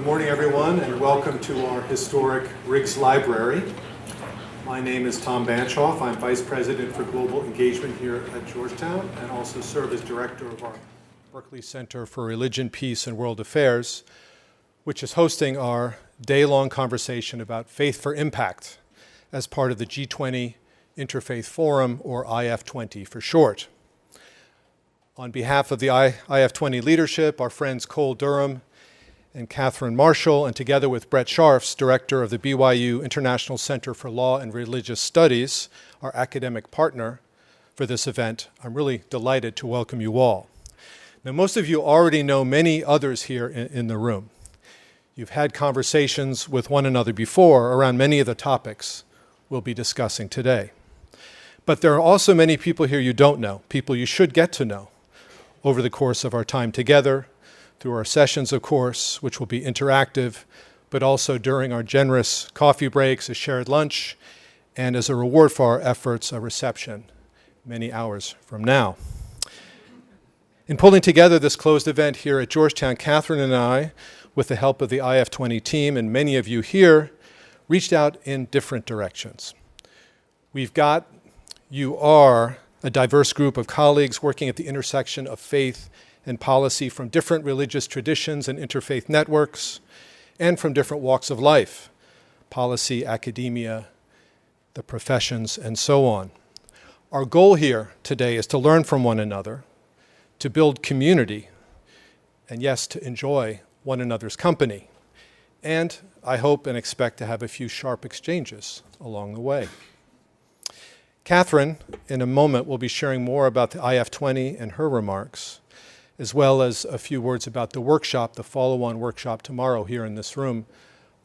Good morning, everyone, and welcome to our historic Riggs Library. My name is Tom Banchoff. I'm Vice President for Global Engagement here at Georgetown and also serve as Director of our Berkley Center for Religion, Peace, and World Affairs, which is hosting our day-long conversation about faith for impact as part of the G20 Interfaith Forum, or IF20 for short. On behalf of the IF20 leadership, our friends Cole Durham and Catherine Marshall, and together with Brett Scharfs, director of the BYU International Center for Law and Religious Studies, our academic partner for this event, I'm really delighted to welcome you all. Now, most of you already know many others here in the room. You've had conversations with one another before around many of the topics we'll be discussing today. But there are also many people here you don't know, people you should get to know over the course of our time together, through our sessions, of course, which will be interactive, but also during our generous coffee breaks, a shared lunch, and as a reward for our efforts, a reception many hours from now. In pulling together this closed event here at Georgetown, Catherine and I, with the help of the IF20 team and many of you here, reached out in different directions. You are a diverse group of colleagues working at the intersection of faith and policy from different religious traditions and interfaith networks, and from different walks of life, policy, academia, the professions, and so on. Our goal here today is to learn from one another, to build community, and yes, to enjoy one another's company. And I hope and expect to have a few sharp exchanges along the way. Catherine, in a moment, will be sharing more about the IF20 and her remarks, as well as a few words about the workshop, the follow-on workshop tomorrow here in this room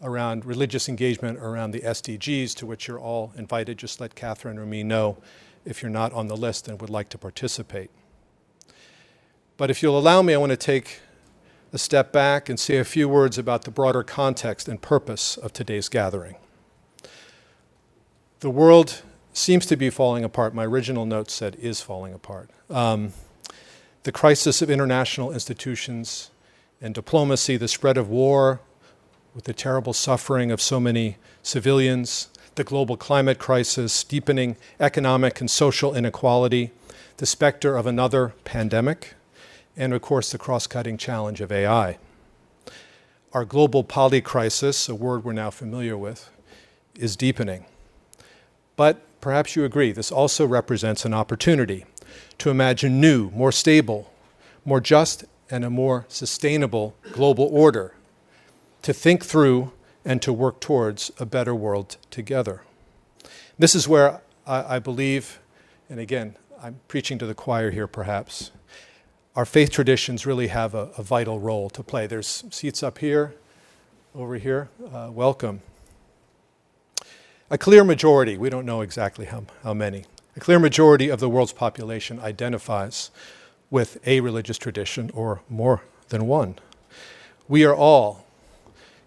around religious engagement around the SDGs, to which you're all invited. Just let Catherine or me know if you're not on the list and would like to participate. But if you'll allow me, I want to take a step back and say a few words about the broader context and purpose of today's gathering. The world seems to be falling apart. My original note said is falling apart. The crisis of international institutions and diplomacy, the spread of war with the terrible suffering of so many civilians, the global climate crisis, deepening economic and social inequality, the specter of another pandemic, and of course the cross-cutting challenge of AI. Our global polycrisis, a word we're now familiar with, is deepening. But perhaps you agree, this also represents an opportunity to imagine new, more stable, more just, and a more sustainable global order, to think through and to work towards a better world together. This is where I believe, and again, I'm preaching to the choir here perhaps, our faith traditions really have a vital role to play. There's seats up here, over here, welcome. A clear majority, we don't know exactly how many, a clear majority of the world's population identifies with a religious tradition or more than one. We are all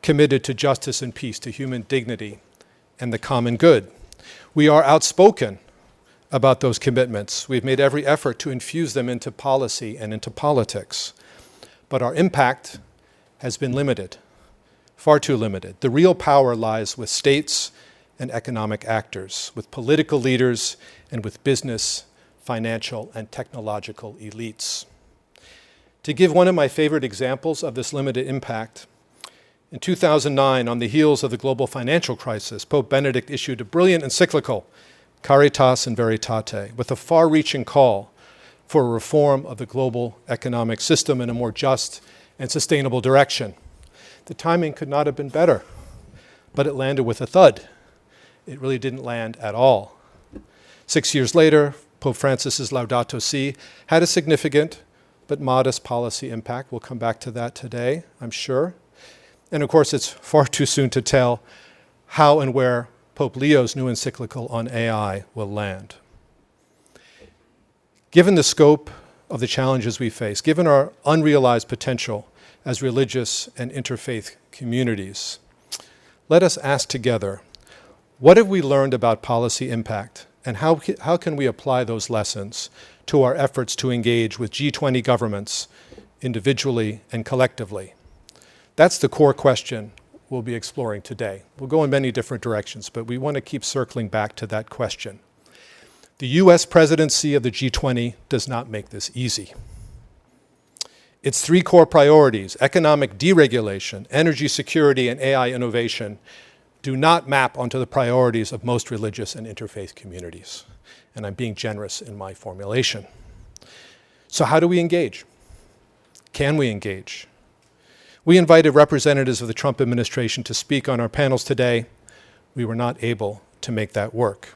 committed to justice and peace, to human dignity and the common good. We are outspoken about those commitments. We've made every effort to infuse them into policy and into politics. But our impact has been limited, far too limited. The real power lies with states and economic actors, with political leaders, and with business, financial, and technological elites. To give one of my favorite examples of this limited impact, in 2009, on the heels of the global financial crisis, Pope Benedict issued a brilliant encyclical, Caritas in Veritate, with a far-reaching call for a reform of the global economic system in a more just and sustainable direction. The timing could not have been better, but it landed with a thud. It really didn't land at all. 6 years later, Pope Francis's Laudato Si had a significant but modest policy impact. We'll come back to that today, I'm sure. And of course, it's far too soon to tell how and where Pope Leo's new encyclical on AI will land. Given the scope of the challenges we face, given our unrealized potential as religious and interfaith communities, let us ask together, what have we learned about policy impact, and how can we apply those lessons to our efforts to engage with G20 governments individually and collectively? That's the core question we'll be exploring today. We'll go in many different directions, but we want to keep circling back to that question. The US presidency of the G20 does not make this easy. Its three core priorities, economic deregulation, energy security, and AI innovation, do not map onto the priorities of most religious and interfaith communities. And I'm being generous in my formulation. So how do we engage? Can we engage? We invited representatives of the Trump administration to speak on our panels today. We were not able to make that work.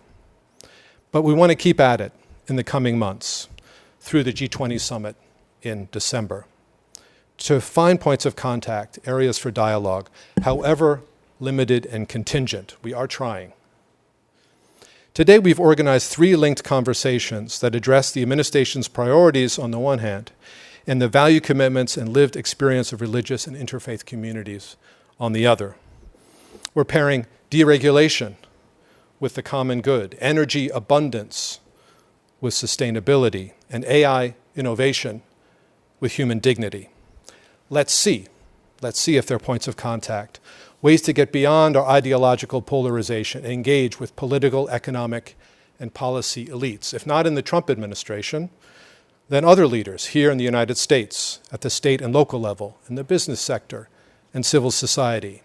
But we want to keep at it in the coming months through the G20 summit in December to find points of contact, areas for dialogue, however limited and contingent. We are trying. Today we've organized three linked conversations that address the administration's priorities on the one hand and the value commitments and lived experience of religious and interfaith communities on the other. We're pairing deregulation with the common good, energy abundance with sustainability, and AI innovation with human dignity. Let's see if there are points of contact, ways to get beyond our ideological polarization and engage with political, economic, and policy elites. If not in the Trump administration, then other leaders here in the United States, at the state and local level, in the business sector and civil society,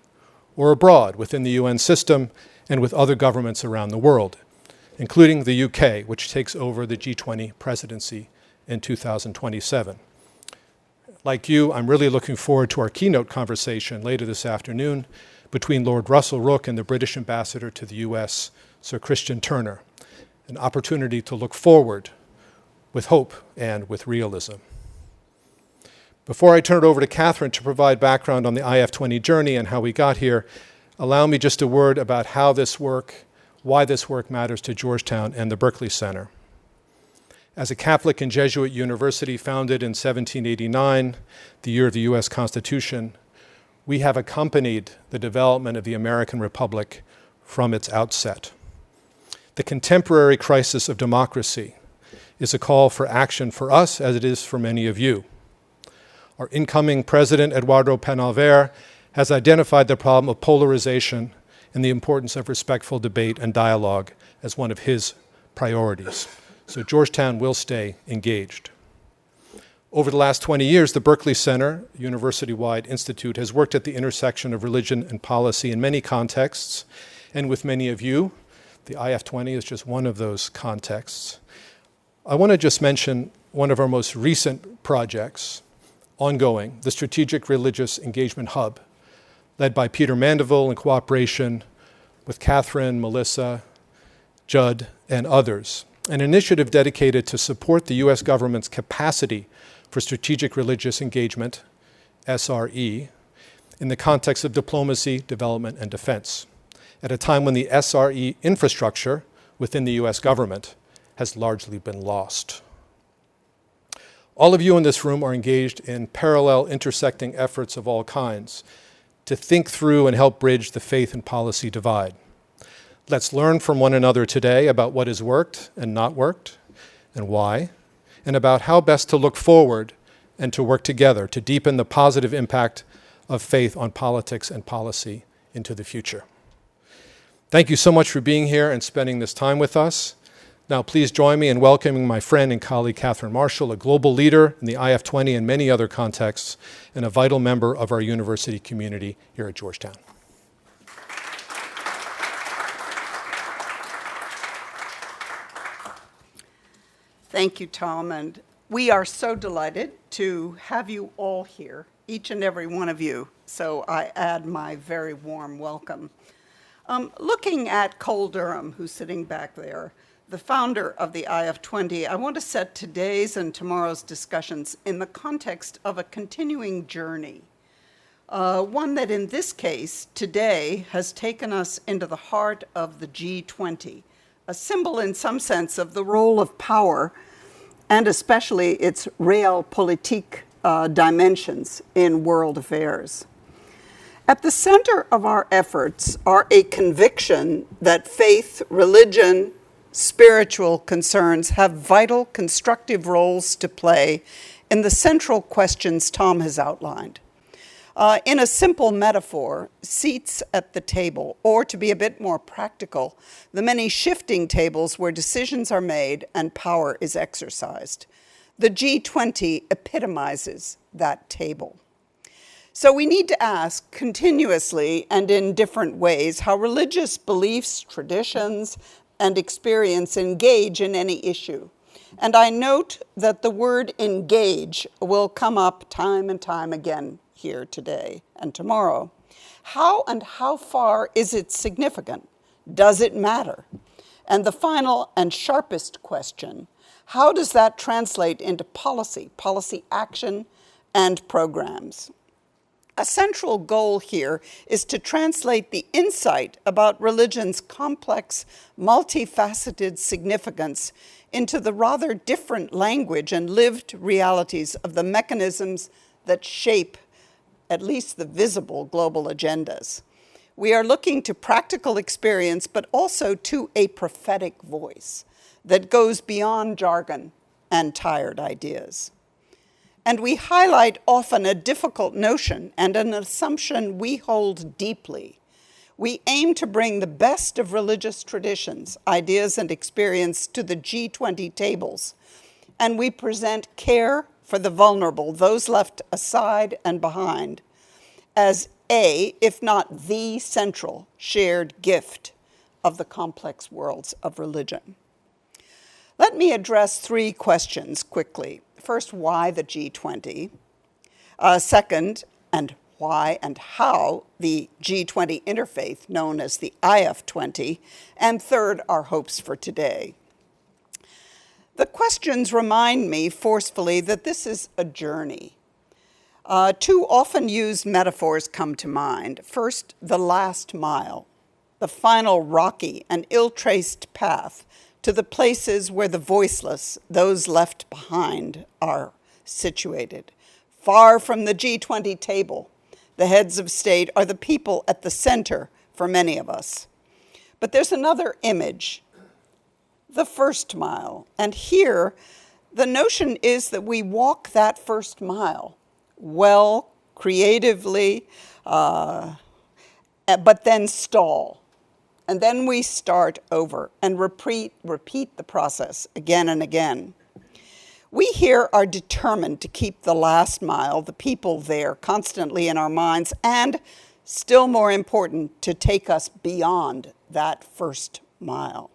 or abroad within the UN system and with other governments around the world, including the UK, which takes over the G20 presidency in 2027. Like you, I'm really looking forward to our keynote conversation later this afternoon between Lord Russell Rook and the British ambassador to the US, Sir Christian Turner, an opportunity to look forward with hope and with realism. Before I turn it over to Catherine to provide background on the IF20 journey and how we got here, allow me just a word about how this work, why this work matters to Georgetown and the Berkley Center. As a Catholic and Jesuit university founded in 1789, the year of the US Constitution, we have accompanied the development of the American Republic from its outset. The contemporary crisis of democracy is a call for action for us as it is for many of you. Our incoming president, Eduardo Penalver, has identified the problem of polarization and the importance of respectful debate and dialogue as one of his priorities. So Georgetown will stay engaged. Over the last 20 years, the Berkley Center, a university-wide institute, has worked at the intersection of religion and policy in many contexts, and with many of you, the IF20 is just one of those contexts. I want to just mention one of our most recent projects, ongoing, the Strategic Religious Engagement Hub, led by Peter Mandeville in cooperation with Catherine, Melissa, Judd, and others. An initiative dedicated to support the U.S. government's capacity for strategic religious engagement, SRE, in the context of diplomacy, development, and defense, at a time when the SRE infrastructure within the U.S. government has largely been lost. All of you in this room are engaged in parallel intersecting efforts of all kinds to think through and help bridge the faith and policy divide. Let's learn from one another today about what has worked and not worked, and why, and about how best to look forward and to work together to deepen the positive impact of faith on politics and policy into the future. Thank you so much for being here and spending this time with us. Now please join me in welcoming my friend and colleague Catherine Marshall, a global leader in the IF20 and many other contexts, and a vital member of our university community here at Georgetown. Thank you, Tom, and we are so delighted to have you all here, each and every one of you, so I add my very warm welcome. Looking at Cole Durham, who's sitting back there, the founder of the IF20, I want to set today's and tomorrow's discussions in the context of a continuing journey, one that in this case, today, has taken us into the heart of the G20, a symbol in some sense of the role of power and especially its realpolitik dimensions in world affairs. At the center of our efforts are a conviction that faith, religion, spiritual concerns have vital constructive roles to play in the central questions Tom has outlined. In a simple metaphor, seats at the table, or to be a bit more practical, the many shifting tables where decisions are made and power is exercised. The G20 epitomizes that table. So we need to ask continuously and in different ways how religious beliefs, traditions, and experience engage in any issue. And I note that the word engage will come up time and time again here today and tomorrow. How and how far is it significant? Does it matter? And the final and sharpest question, how does that translate into policy action, and programs? A central goal here is to translate the insight about religion's complex, multifaceted significance into the rather different language and lived realities of the mechanisms that shape at least the visible global agendas. We are looking to practical experience, but also to a prophetic voice that goes beyond jargon and tired ideas. And we highlight often a difficult notion and an assumption we hold deeply. We aim to bring the best of religious traditions, ideas, and experience to the G20 tables, and we present care for the vulnerable, those left aside and behind, as a, if not the central, shared gift of the complex worlds of religion. Let me address three questions quickly. First, why the G20? Second, and why and how the G20 Interfaith, known as the IF20? And third, our hopes for today. The questions remind me forcefully that this is a journey. Two often used metaphors come to mind. First, the last mile, the final rocky and ill-traced path to the places where the voiceless, those left behind, are situated. Far from the G20 table, the heads of state are the people at the center for many of us. But there's another image, the first mile. And here, the notion is that we walk that first mile well, creatively, but then stall. And then we start over and repeat the process again and again. We here are determined to keep the last mile, the people there, constantly in our minds, and still more important, to take us beyond that first mile.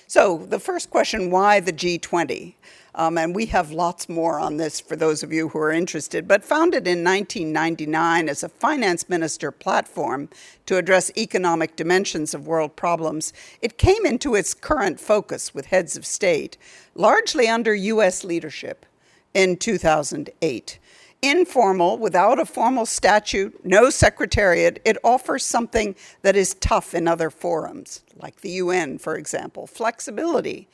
So the first question, why the G20? And we have lots more on this for those of you who are interested, but founded in 1999 as a finance minister platform to address economic dimensions of world problems, it came into its current focus with heads of state, largely under U.S. leadership in 2008. Informal, without a formal statute, no secretariat, it offers something that is tough in other forums, like the UN, for example, flexibility,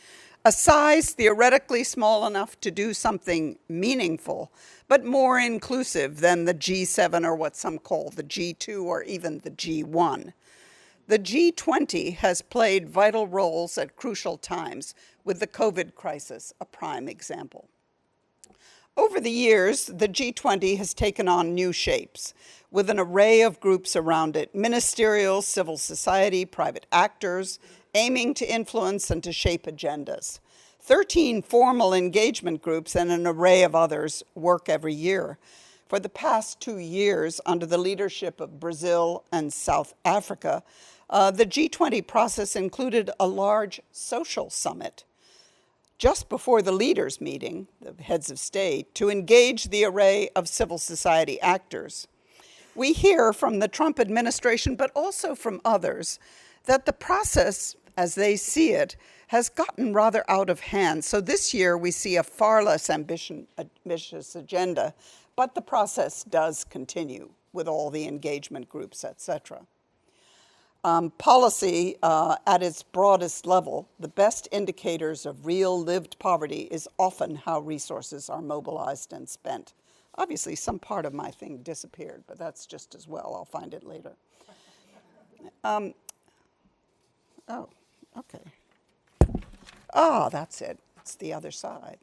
a size theoretically small enough to do something meaningful, but more inclusive than the G7 or what some call the G2 or even the G1. The G20 has played vital roles at crucial times, with the COVID crisis a prime example. Over the years, the G20 has taken on new shapes, with an array of groups around it, ministerial, civil society, private actors, aiming to influence and to shape agendas. 13 formal engagement groups and an array of others work every year. For the past 2 years, under the leadership of Brazil and South Africa, the G20 process included a large social summit just before the leaders' meeting, the heads of state, to engage the array of civil society actors. We hear from the Trump administration, but also from others, that the process, as they see it, has gotten rather out of hand. So this year we see a far less ambitious agenda, but the process does continue with all the engagement groups, etc. Policy at its broadest level, the best indicators of real lived poverty is often how resources are mobilized and spent. Obviously, some part of my thing disappeared, but that's just as well. I'll find it later. Oh, okay. Oh, that's it. It's the other side.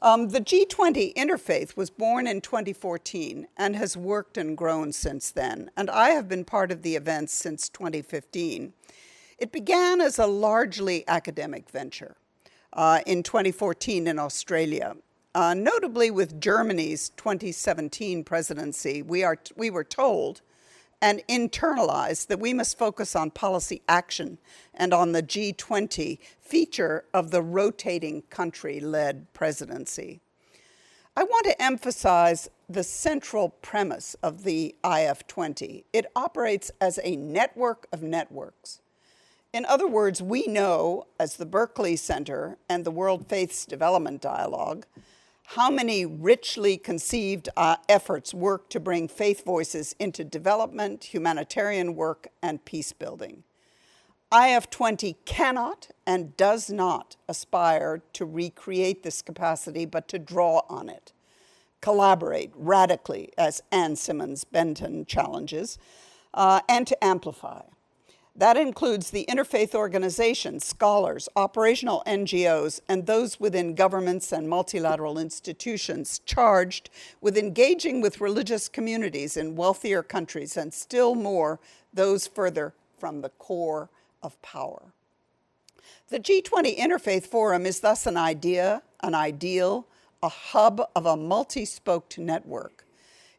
The G20 Interfaith was born in 2014 and has worked and grown since then, and I have been part of the events since 2015. It began as a largely academic venture in 2014 in Australia. Notably with Germany's 2017 presidency, we were told and internalized that we must focus on policy action and on the G20 feature of the rotating country-led presidency. I want to emphasize the central premise of the IF20. It operates as a network of networks. In other words, we know, as the Berkley Center and the World Faiths Development Dialogue, how many richly conceived efforts work to bring faith voices into development, humanitarian work, and peace building. IF20 cannot and does not aspire to recreate this capacity, but to draw on it, collaborate radically, as Anne Simmons Benton challenges, and to amplify. That includes the interfaith organizations, scholars, operational NGOs, and those within governments and multilateral institutions charged with engaging with religious communities in wealthier countries, and still more, those further from the core of power. The G20 Interfaith Forum is thus an idea, an ideal, a hub of a multi-spoked network.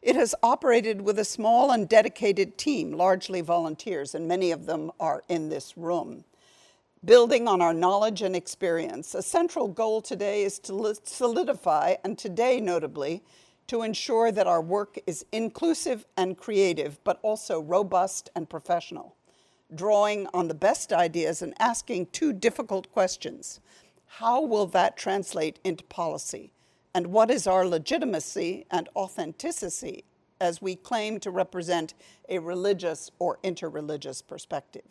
It has operated with a small and dedicated team, largely volunteers, and many of them are in this room. Building on our knowledge and experience, a central goal today is to solidify, and today notably, to ensure that our work is inclusive and creative, but also robust and professional, drawing on the best ideas and asking two difficult questions. How will that translate into policy? And what is our legitimacy and authenticity as we claim to represent a religious or interreligious perspective?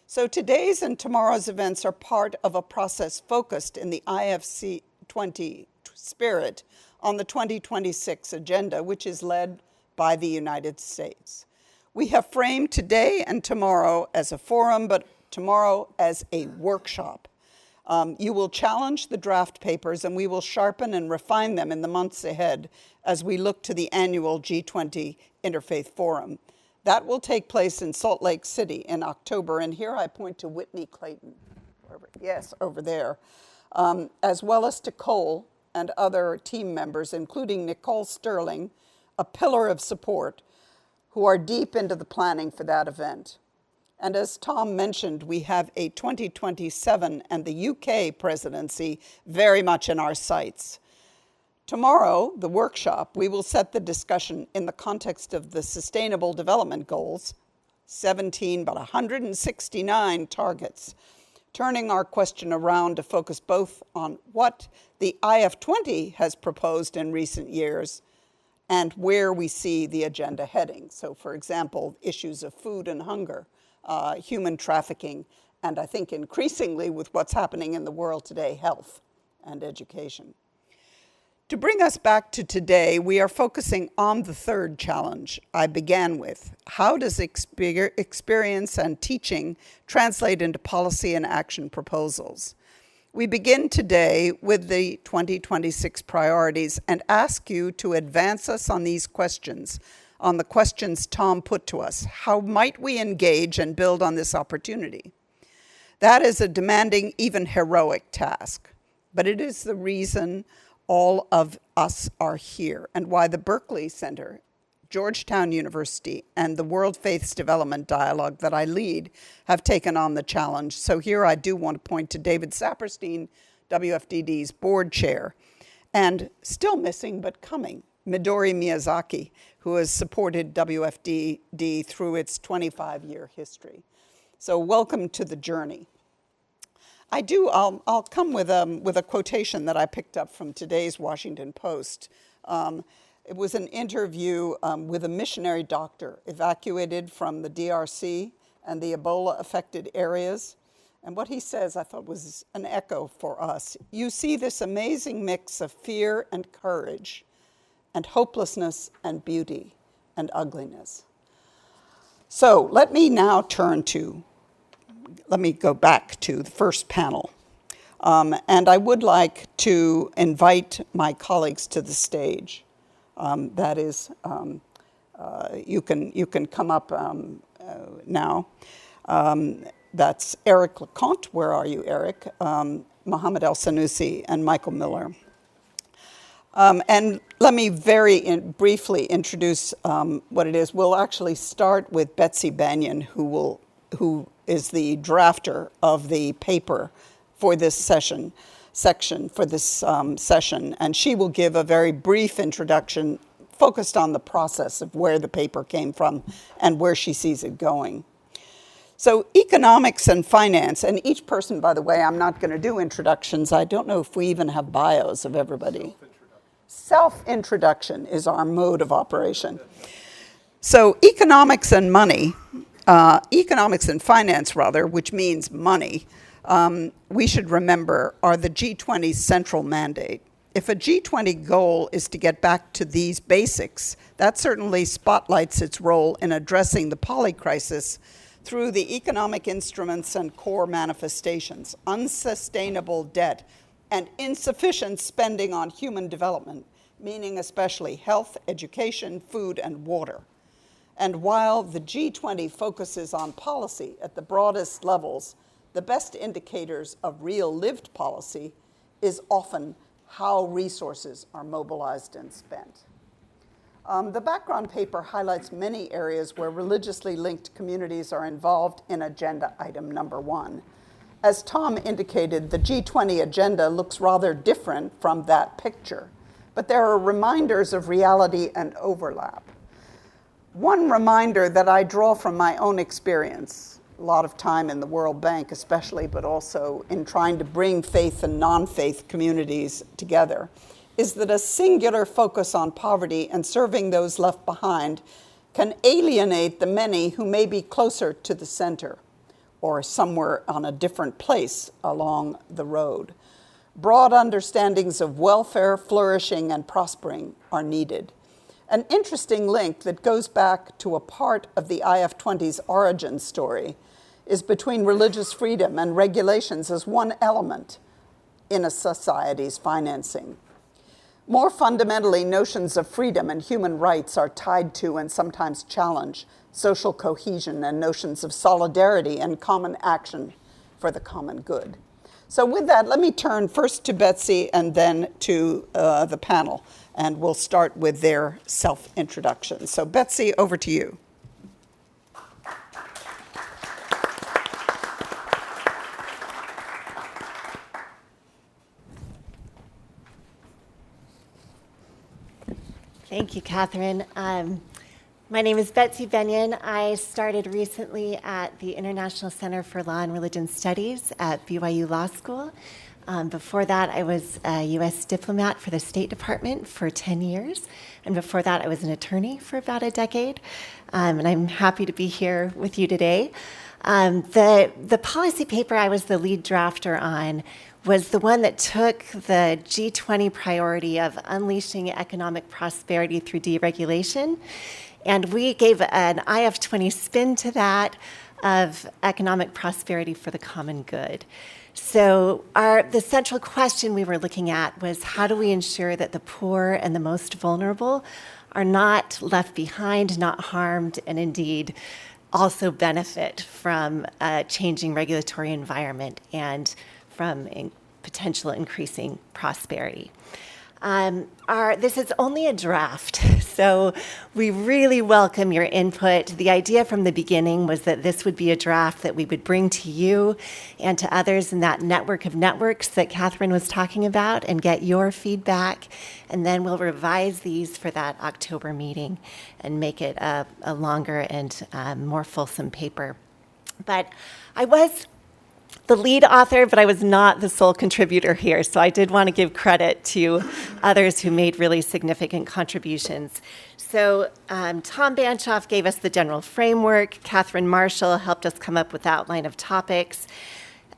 So today's and tomorrow's events are part of a process focused in the IF20 spirit on the 2026 agenda, which is led by the United States. We have framed today and tomorrow as a forum, but tomorrow as a workshop. You will challenge the draft papers, and we will sharpen and refine them in the months ahead as we look to the annual G20 Interfaith Forum. That will take place in Salt Lake City in October, and here I point to Whitney Clayton, over there, as well as to Cole and other team members, including Nicole Sterling, a pillar of support, who are deep into the planning for that event. And as Tom mentioned, we have a 2027 and the UK presidency very much in our sights. Tomorrow, the workshop, we will set the discussion in the context of the Sustainable Development Goals, 17 but 169 targets, turning our question around to focus both on what the IF20 has proposed in recent years and where we see the agenda heading. So, for example, issues of food and hunger, human trafficking, and I think increasingly with what's happening in the world today, health and education. To bring us back to today, we are focusing on the third challenge I began with. How does experience and teaching translate into policy and action proposals? We begin today with the 2026 priorities and ask you to advance us on these questions, on the questions Tom put to us. How might we engage and build on this opportunity? That is a demanding, even heroic task, but it is the reason all of us are here and why the Berkley Center, Georgetown University, and the World Faiths Development Dialogue that I lead have taken on the challenge. So here I do want to point to David Saperstein, WFDD's board chair, and still missing but coming, Midori Miyazaki, who has supported WFDD through its 25-year history. So welcome to the journey. I'll come with a quotation that I picked up from today's Washington Post. It was an interview with a missionary doctor evacuated from the DRC and the Ebola-affected areas. And what he says, I thought, was an echo for us. You see this amazing mix of fear and courage, and hopelessness and beauty and ugliness. So let me go back to the first panel. And I would like to invite my colleagues to the stage. That is, you can come up now. That's Eric LeConte. Where are you, Eric? Mohammed El-Sanusi and Michael Miller. And let me very briefly introduce what it is. We'll actually start with Betsy Banyan, who is the drafter of the paper for this session, and she will give a very brief introduction focused on the process of where the paper came from and where she sees it going. So economics and finance, and each person, by the way, I'm not going to do introductions. I don't know if we even have bios of everybody. Self-introduction is our mode of operation. So economics and finance, which means money, we should remember are the G20's central mandate. If a G20 goal is to get back to these basics, that certainly spotlights its role in addressing the polycrisis through the economic instruments and core manifestations, unsustainable debt, and insufficient spending on human development, meaning especially health, education, food, and water. And while the G20 focuses on policy at the broadest levels, the best indicators of real lived policy is often how resources are mobilized and spent. The background paper highlights many areas where religiously linked communities are involved in agenda item number 1. As Tom indicated, the G20 agenda looks rather different from that picture, but there are reminders of reality and overlap. One reminder that I draw from my own experience, a lot of time in the World Bank especially, but also in trying to bring faith and non-faith communities together, is that a singular focus on poverty and serving those left behind can alienate the many who may be closer to the center or somewhere on a different place along the road. Broad understandings of welfare, flourishing, and prospering are needed. An interesting link that goes back to a part of the IF20's origin story is between religious freedom and regulations as one element in a society's financing. More fundamentally, notions of freedom and human rights are tied to and sometimes challenge social cohesion and notions of solidarity and common action for the common good. So with that, let me turn first to Betsy and then to the panel, and we'll start with their self-introduction. So Betsy, over to you. Thank you, Catherine. My name is Betsy Benyon. I started recently at the International Center for Law and Religion Studies at BYU Law School. Before that, I was a U.S. diplomat for the State Department for 10 years. And before that, I was an attorney for about a decade. And I'm happy to be here with you today. The policy paper I was the lead drafter on was the one that took the G20 priority of unleashing economic prosperity through deregulation. And we gave an IF20 spin to that of economic prosperity for the common good. So the central question we were looking at was how do we ensure that the poor and the most vulnerable are not left behind, not harmed, and indeed also benefit from a changing regulatory environment and from potential increasing prosperity. This is only a draft, so we really welcome your input. The idea from the beginning was that this would be a draft that we would bring to you and to others in that network of networks that Catherine was talking about and get your feedback, and then we'll revise these for that October meeting and make it a longer and more fulsome paper. But I was the lead author, but I was not the sole contributor here, so I did want to give credit to others who made really significant contributions. So Tom Banshoff gave us the general framework. Catherine Marshall helped us come up with the outline of topics.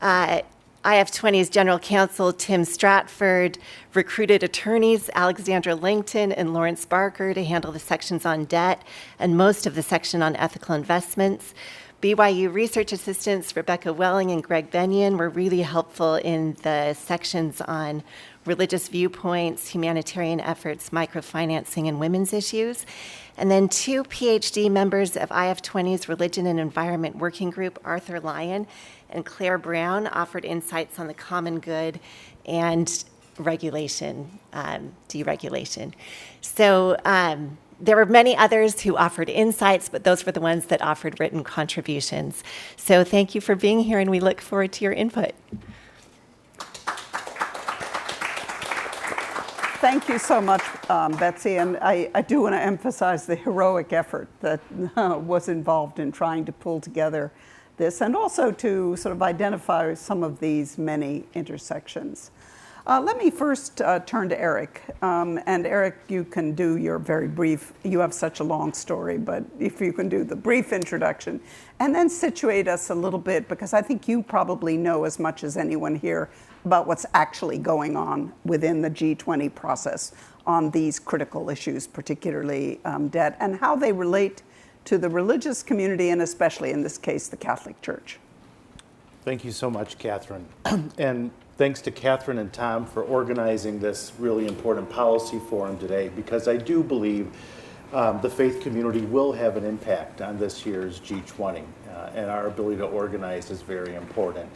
IF20's general counsel, Tim Stratford, recruited attorneys, Alexandra Langton and Lawrence Barker, to handle the sections on debt and most of the section on ethical investments. BYU research assistants Rebecca Welling and Greg Benyon were really helpful in the sections on religious viewpoints, humanitarian efforts, microfinancing, and women's issues. And then 2 PhD members of IF20's Religion and Environment Working Group, Arthur Lyon and Claire Brown, offered insights on the common good and regulation, deregulation. So there were many others who offered insights, but those were the ones that offered written contributions. So thank you for being here, and we look forward to your input. Thank you so much, Betsy, and I do want to emphasize the heroic effort that was involved in trying to pull together this, and also to sort of identify some of these many intersections. Let me first turn to Eric. And Eric, you can do your very brief, you have such a long story, but if you can do the brief introduction, and then situate us a little bit, because I think you probably know as much as anyone here about what's actually going on within the G20 process on these critical issues, particularly debt, and how they relate to the religious community, and especially in this case, the Catholic Church. Thank you so much, Catherine. And thanks to Catherine and Tom for organizing this really important policy forum today, because I do believe the faith community will have an impact on this year's G20, and our ability to organize is very important.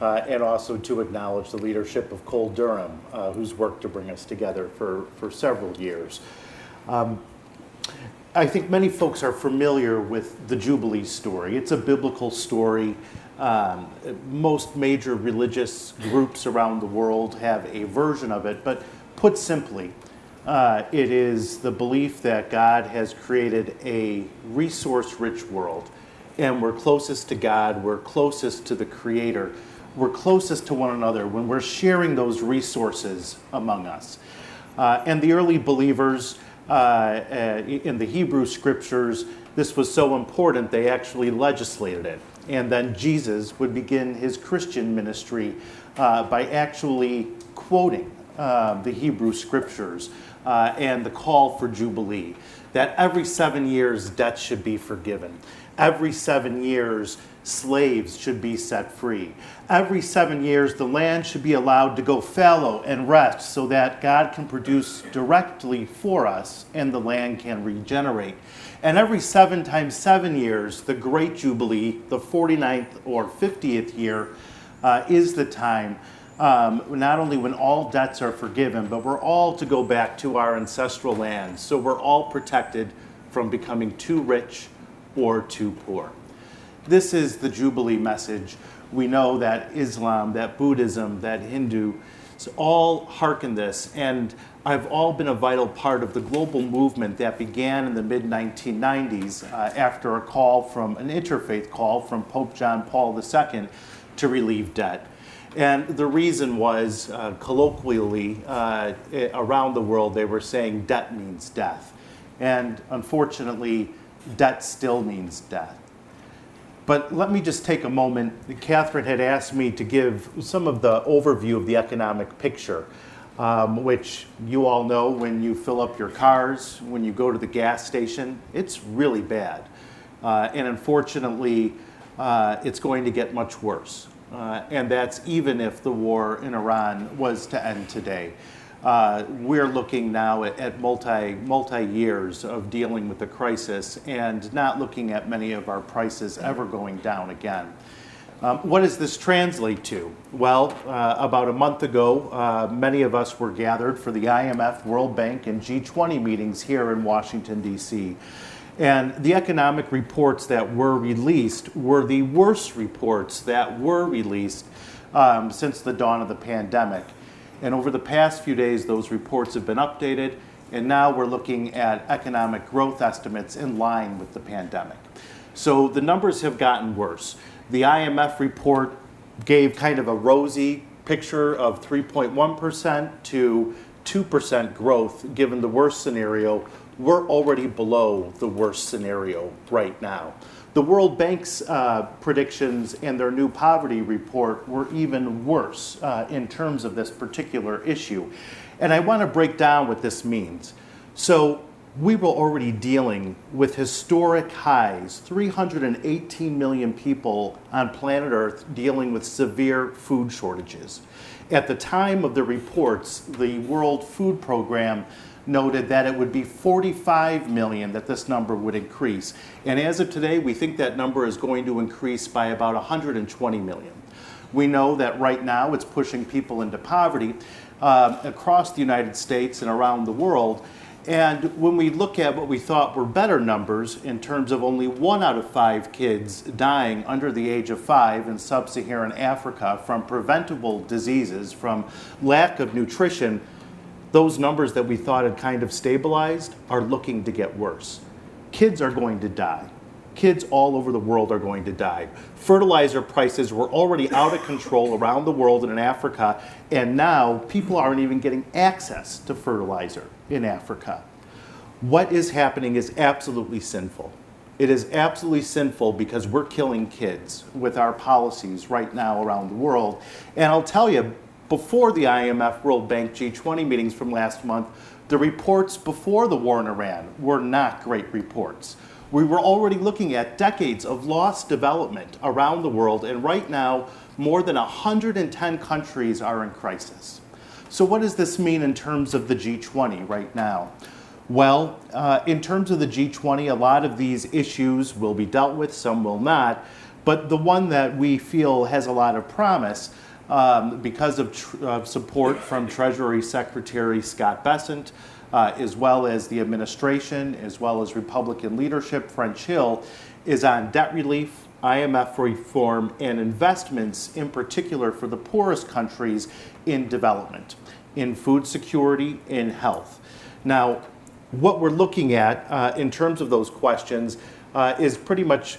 And also to acknowledge the leadership of Cole Durham, who's worked to bring us together for several years. I think many folks are familiar with the Jubilee story. It's a biblical story. Most major religious groups around the world have a version of it, but put simply, it is the belief that God has created a resource-rich world, and we're closest to God, we're closest to the Creator, we're closest to one another when we're sharing those resources among us. And the early believers in the Hebrew scriptures, this was so important they actually legislated it. And then Jesus would begin his Christian ministry by actually quoting the Hebrew scriptures and the call for Jubilee, that every 7 years debts should be forgiven. Every 7 years slaves should be set free. Every 7 years the land should be allowed to go fallow and rest so that God can produce directly for us and the land can regenerate. And every 7 times 7 years, the Great Jubilee, the 49th or 50th year, is the time not only when all debts are forgiven, but we're all to go back to our ancestral land. So we're all protected from becoming too rich or too poor. This is the Jubilee message. We know that Islam, that Buddhism, that Hindu, all hearken this, and have all been a vital part of the global movement that began in the mid-1990s after an interfaith call from Pope John Paul II to relieve debt. And the reason was, colloquially, around the world, they were saying debt means death. And unfortunately, debt still means death. But let me just take a moment. Catherine had asked me to give some of the overview of the economic picture, which you all know when you fill up your cars, when you go to the gas station, it's really bad. And unfortunately, it's going to get much worse. And that's even if the war in Iran was to end today. We're looking now at multi years of dealing with the crisis and not looking at many of our prices ever going down again. What does this translate to? Well, about a month ago, many of us were gathered for the IMF, World Bank, and G20 meetings here in Washington, D.C. And the economic reports that were released were the worst reports that were released since the dawn of the pandemic. And over the past few days, those reports have been updated, and now we're looking at economic growth estimates in line with the pandemic. So the numbers have gotten worse. The IMF report gave kind of a rosy picture of 3.1% to 2% growth given the worst scenario. We're already below the worst scenario right now. The World Bank's predictions and their new poverty report were even worse in terms of this particular issue. And I want to break down what this means. So we were already dealing with historic highs, 318 million people on planet Earth dealing with severe food shortages. At the time of the reports, the World Food Program noted that it would be 45 million that this number would increase. And as of today, we think that number is going to increase by about 120 million. We know that right now it's pushing people into poverty across the United States and around the world. And when we look at what we thought were better numbers in terms of only 1 out of 5 kids dying under the age of 5 in sub-Saharan Africa from preventable diseases, from lack of nutrition, those numbers that we thought had kind of stabilized are looking to get worse. Kids are going to die. Kids all over the world are going to die. Fertilizer prices were already out of control around the world and in Africa, and now people aren't even getting access to fertilizer in Africa. What is happening is absolutely sinful. It is absolutely sinful because we're killing kids with our policies right now around the world. And I'll tell you, before the IMF World Bank G20 meetings from last month, the reports before the war in Iran were not great reports. We were already looking at decades of lost development around the world, and right now, more than 110 countries are in crisis. So what does this mean in terms of the G20 right now? Well, in terms of the G20, a lot of these issues will be dealt with, some will not, but the one that we feel has a lot of promise because of support from Treasury Secretary Scott Bessent, as well as the administration, as well as Republican leadership, French Hill, is on debt relief, IMF reform, and investments in particular for the poorest countries in development, in food security, in health. Now, what we're looking at in terms of those questions is pretty much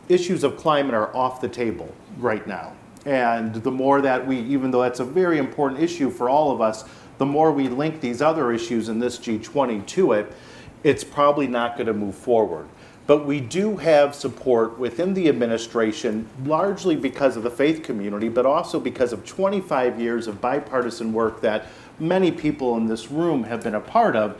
issues of climate are off the table right now. And the more that we, even though that's a very important issue for all of us, the more we link these other issues in this G20 to it, it's probably not going to move forward. But we do have support within the administration, largely because of the faith community, but also because of 25 years of bipartisan work that many people in this room have been a part of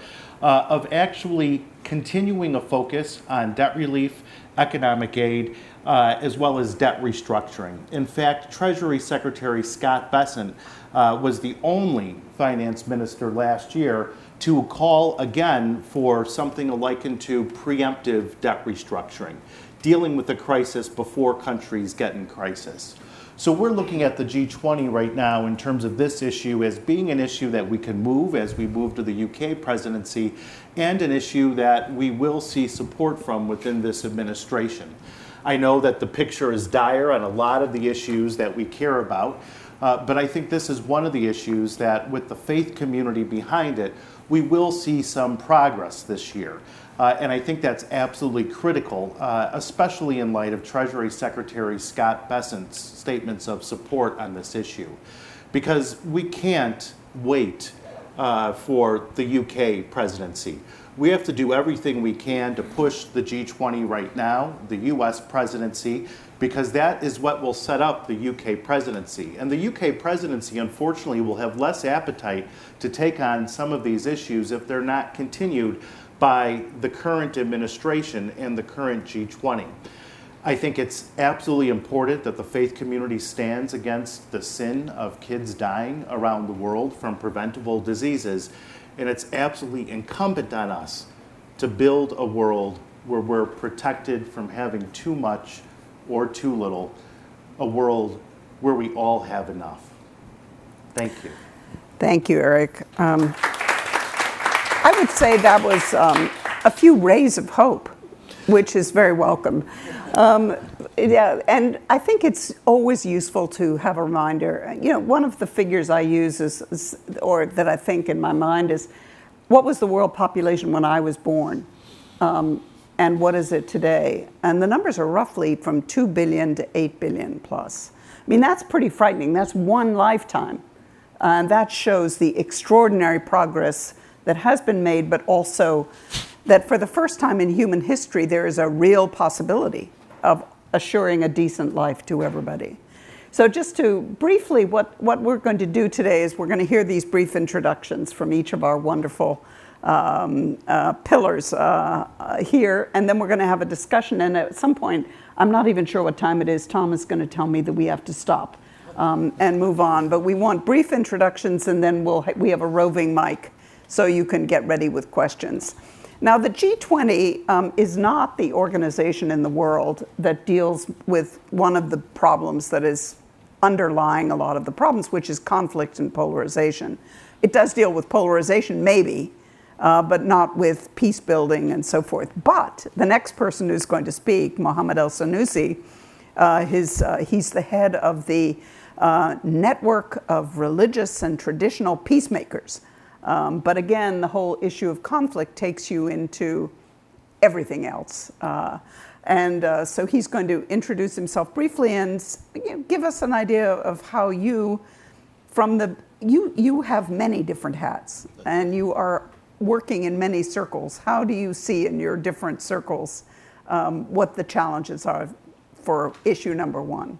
actually continuing a focus on debt relief, economic aid, as well as debt restructuring. In fact, Treasury Secretary Scott Bessent was the only finance minister last year to call again for something likened to preemptive debt restructuring, dealing with the crisis before countries get in crisis. So we're looking at the G20 right now in terms of this issue as being an issue that we can move as we move to the UK presidency, and an issue that we will see support from within this administration. I know that the picture is dire on a lot of the issues that we care about, but I think this is one of the issues that with the faith community behind it, we will see some progress this year. And I think that's absolutely critical, especially in light of Treasury Secretary Scott Bessent's statements of support on this issue. Because we can't wait for the UK presidency. We have to do everything we can to push the G20 right now, the US presidency, because that is what will set up the UK presidency. And the UK presidency, unfortunately, will have less appetite to take on some of these issues if they're not continued by the current administration and the current G20. I think it's absolutely important that the faith community stands against the sin of kids dying around the world from preventable diseases. And it's absolutely incumbent on us to build a world where we're protected from having too much or too little, a world where we all have enough. Thank you. Thank you, Eric. I would say that was a few rays of hope, which is very welcome. Yeah, and I think it's always useful to have a reminder. You know, one of the figures I use is, or that I think in my mind is, what was the world population when I was born? And what is it today? And the numbers are roughly from 2 billion to 8 billion plus. I mean, that's pretty frightening. That's one lifetime. And that shows the extraordinary progress that has been made, but also that for the first time in human history, there is a real possibility of assuring a decent life to everybody. So just to briefly, what we're going to do today is we're going to hear these brief introductions from each of our wonderful pillars here, and then we're going to have a discussion. And at some point, I'm not even sure what time it is. Tom is going to tell me that we have to stop and move on. But we want brief introductions, and then we have a roving mic so you can get ready with questions. Now, the G20 is not the organization in the world that deals with one of the problems that is underlying a lot of the problems, which is conflict and polarization. It does deal with polarization, maybe, but not with peace building and so forth. But the next person who's going to speak, Mohammed El-Sanusi, he's the head of the network of religious and traditional peacemakers. But again, the whole issue of conflict takes you into everything else. So he's going to introduce himself briefly and give us an idea of how you have many different hats, and you are working in many circles. How do you see in your different circles what the challenges are for issue number one?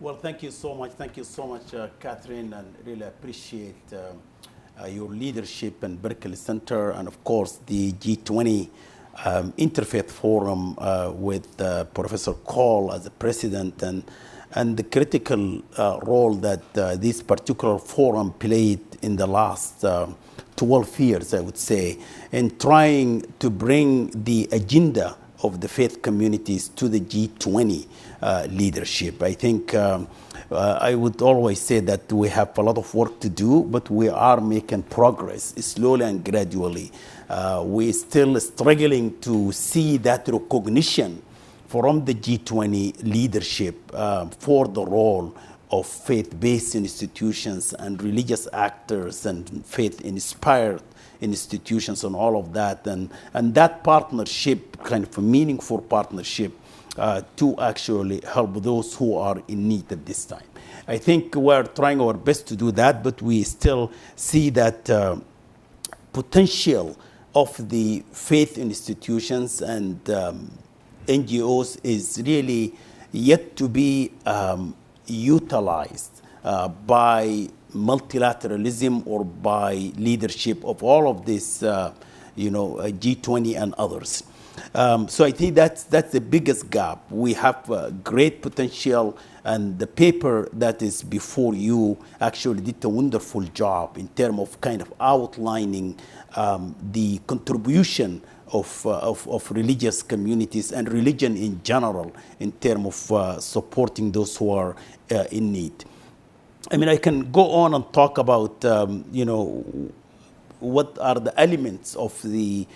Well, thank you so much. Thank you so much, Catherine, and really appreciate your leadership in Berkley Center, and of course the G20 Interfaith Forum with Professor Cole as the president, and the critical role that this particular forum played in the last 12 years, I would say, in trying to bring the agenda of the faith communities to the G20 leadership. I think I would always say that we have a lot of work to do, but we are making progress slowly and gradually. We're still struggling to see that recognition from the G20 leadership for the role of faith-based institutions and religious actors and faith-inspired institutions and all of that. And that partnership, kind of a meaningful partnership, to actually help those who are in need at this time. I think we're trying our best to do that, but we still see that potential of the faith institutions and NGOs is really yet to be utilized by multilateralism or by leadership of all of this, G20 and others. So I think that's the biggest gap. We have great potential, and the paper that is before you actually did a wonderful job in terms of kind of outlining the contribution of religious communities and religion in general in terms of supporting those who are in need. I mean, I can go on and talk about, what are the elements of the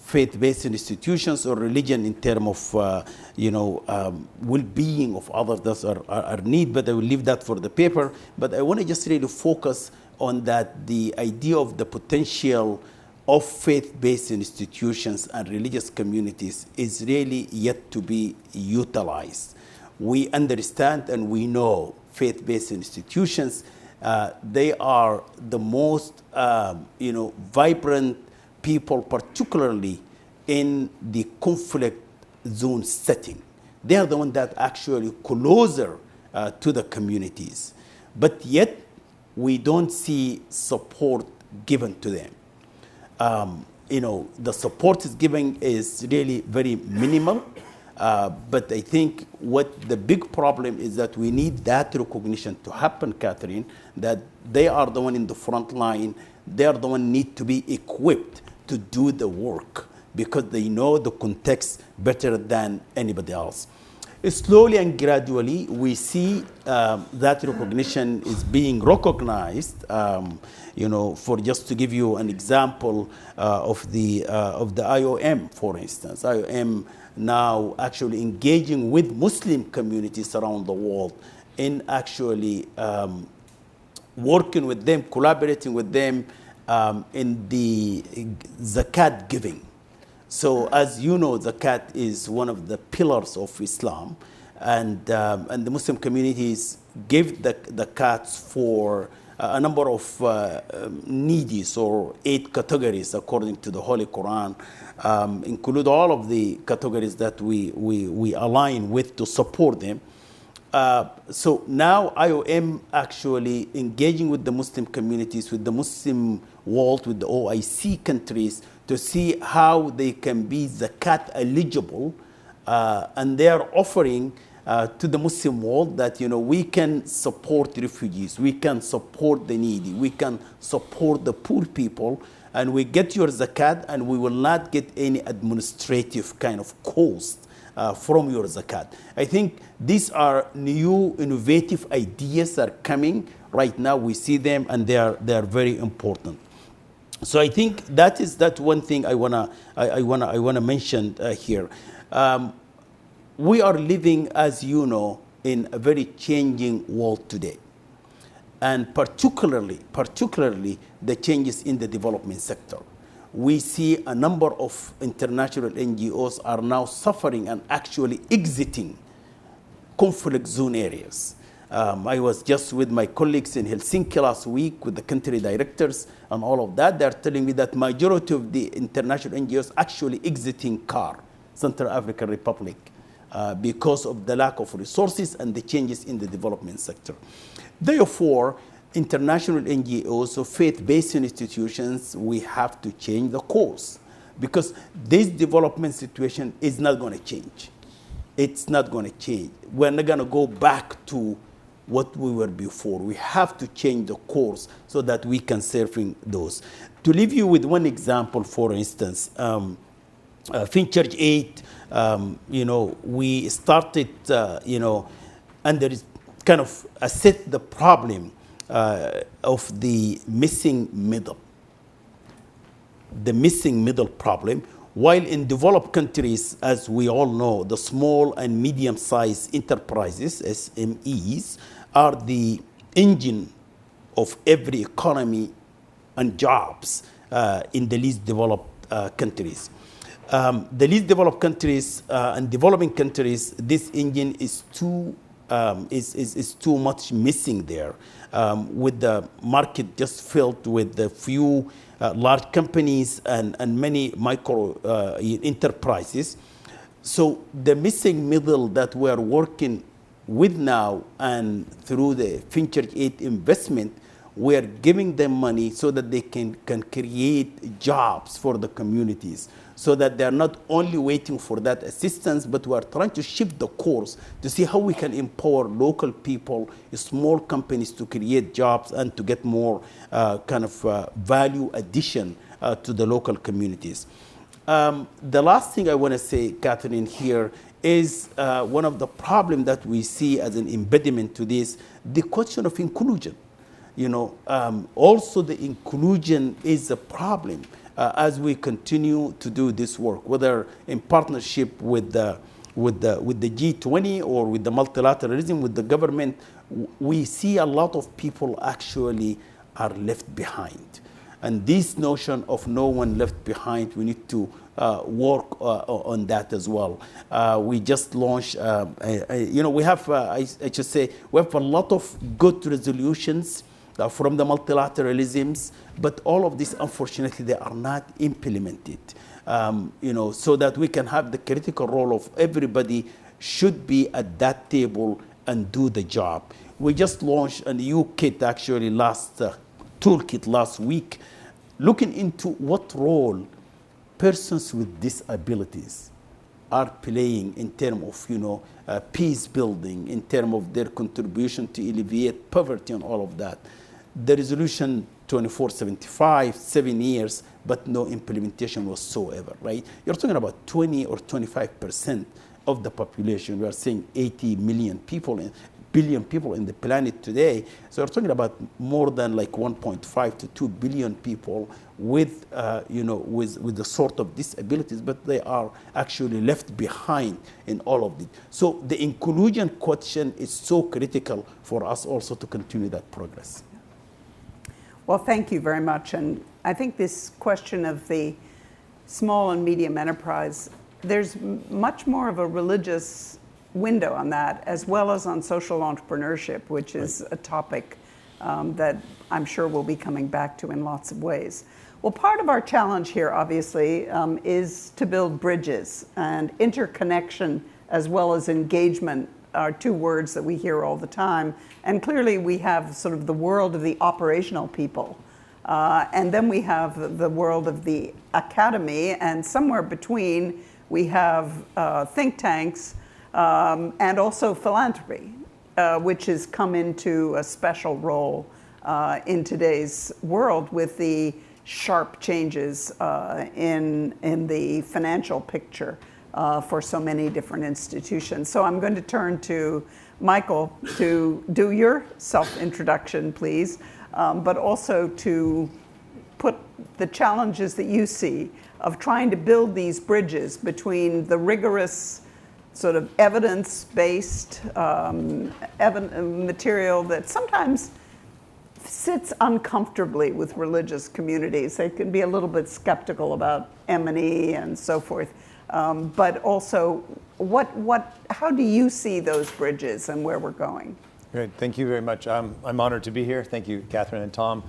faith-based institutions or religion in terms of, well-being of others that are need, but I will leave that for the paper. But I want to just really focus on that, the idea of the potential of faith-based institutions and religious communities is really yet to be utilized. We understand and we know faith-based institutions, they are the most, vibrant people, particularly in the conflict zone setting. They are the ones that actually closer to the communities. But yet, we don't see support given to them. The support is given is really very minimal. But I think what the big problem is that we need that recognition to happen, Catherine, that they are the one in the front line. They are the one need to be equipped to do the work because they know the context better than anybody else. Slowly and gradually, we see that recognition is being recognized. For just to give you an example of the IOM, for instance, IOM now actually engaging with Muslim communities around the world in actually working with them, collaborating with them in the zakat giving. So as you know, zakat is one of the pillars of Islam, and the Muslim communities give the zakats for a number of needies, or 8 categories according to the Holy Quran, include all of the categories that we align with to support them. So now IOM actually engaging with the Muslim communities, with the Muslim world, with the OIC countries to see how they can be zakat eligible, and they are offering to the Muslim world that we can support refugees, we can support the needy, we can support the poor people, and we get your zakat, and we will not get any administrative kind of cost from your zakat. I think these are new innovative ideas that are coming right now. We see them, and they are very important. So I think that's one thing I wanna mention here. We are living, as you know, in a very changing world today, and particularly the changes in the development sector. We see a number of international NGOs are now suffering and actually exiting conflict zone areas. I was just with my colleagues in Helsinki last week with the country directors and all of that. They're telling me that majority of the international NGOs actually exiting CAR, Central African Republic, because of the lack of resources and the changes in the development sector. Therefore, international NGOs, so faith-based institutions, we have to change the course, because this development situation is not going to change. It's not going to change. We're not going to go back to what we were before. We have to change the course so that we can serve those. To leave you with one example, for instance, Finchurch 8, we started, and there is kind of assess the problem of the missing middle. The missing middle problem. While in developed countries, as we all know, the small and medium-sized enterprises, SMEs, are the engine of every economy and jobs in the least developed countries. The least developed countries and developing countries, this engine is too much missing there, with the market just filled with a few large companies and many micro enterprises. So the missing middle that we are working with now, and through the Finchurch 8 investment, we are giving them money so that they can create jobs for the communities, so that they are not only waiting for that assistance, but we are trying to shift the course to see how we can empower local people, small companies, to create jobs and to get more value addition to the local communities. The last thing I want to say, Catherine, here is one of the problems that we see as an impediment to this, the question of inclusion. Also the inclusion is a problem as we continue to do this work, whether in partnership with the G20 or with the multilateralism, with the government. We see a lot of people actually are left behind. And this notion of no one left behind, we need to work on that as well. We just launched, we have, I should say, we have a lot of good resolutions from the multilateralisms, but all of this, unfortunately, they are not implemented. So that we can have the critical role of everybody should be at that table and do the job. We just launched a new kit, actually, toolkit last week, looking into what role persons with disabilities are playing in terms of, peace building, in terms of their contribution to alleviate poverty and all of that. The resolution 2475, 7 years, but no implementation whatsoever, right? You're talking about 20 or 25% of the population. We are saying 80 million people, billion people in the planet today. So we're talking about more than like 1.5 to 2 billion people with, with the sort of disabilities, but they are actually left behind in all of it. So the inclusion question is so critical for us also to continue that progress. Well, thank you very much. And I think this question of the small and medium enterprise, there's much more of a religious window on that, as well as on social entrepreneurship, which is a topic that I'm sure we'll be coming back to in lots of ways. Well, part of our challenge here, obviously, is to build bridges and interconnection as well as engagement are two words that we hear all the time. And clearly we have sort of the world of the operational people. And then we have the world of the academy, and somewhere between we have think tanks and also philanthropy, which has come into a special role in today's world with the sharp changes in the financial picture for so many different institutions. So I'm going to turn to Michael to do your self-introduction, please, but also to put the challenges that you see of trying to build these bridges between the rigorous sort of evidence-based material that sometimes sits uncomfortably with religious communities. They can be a little bit skeptical about M&E and so forth. But also, how do you see those bridges and where we're going? Great, thank you very much. I'm honored to be here. Thank you, Catherine and Tom,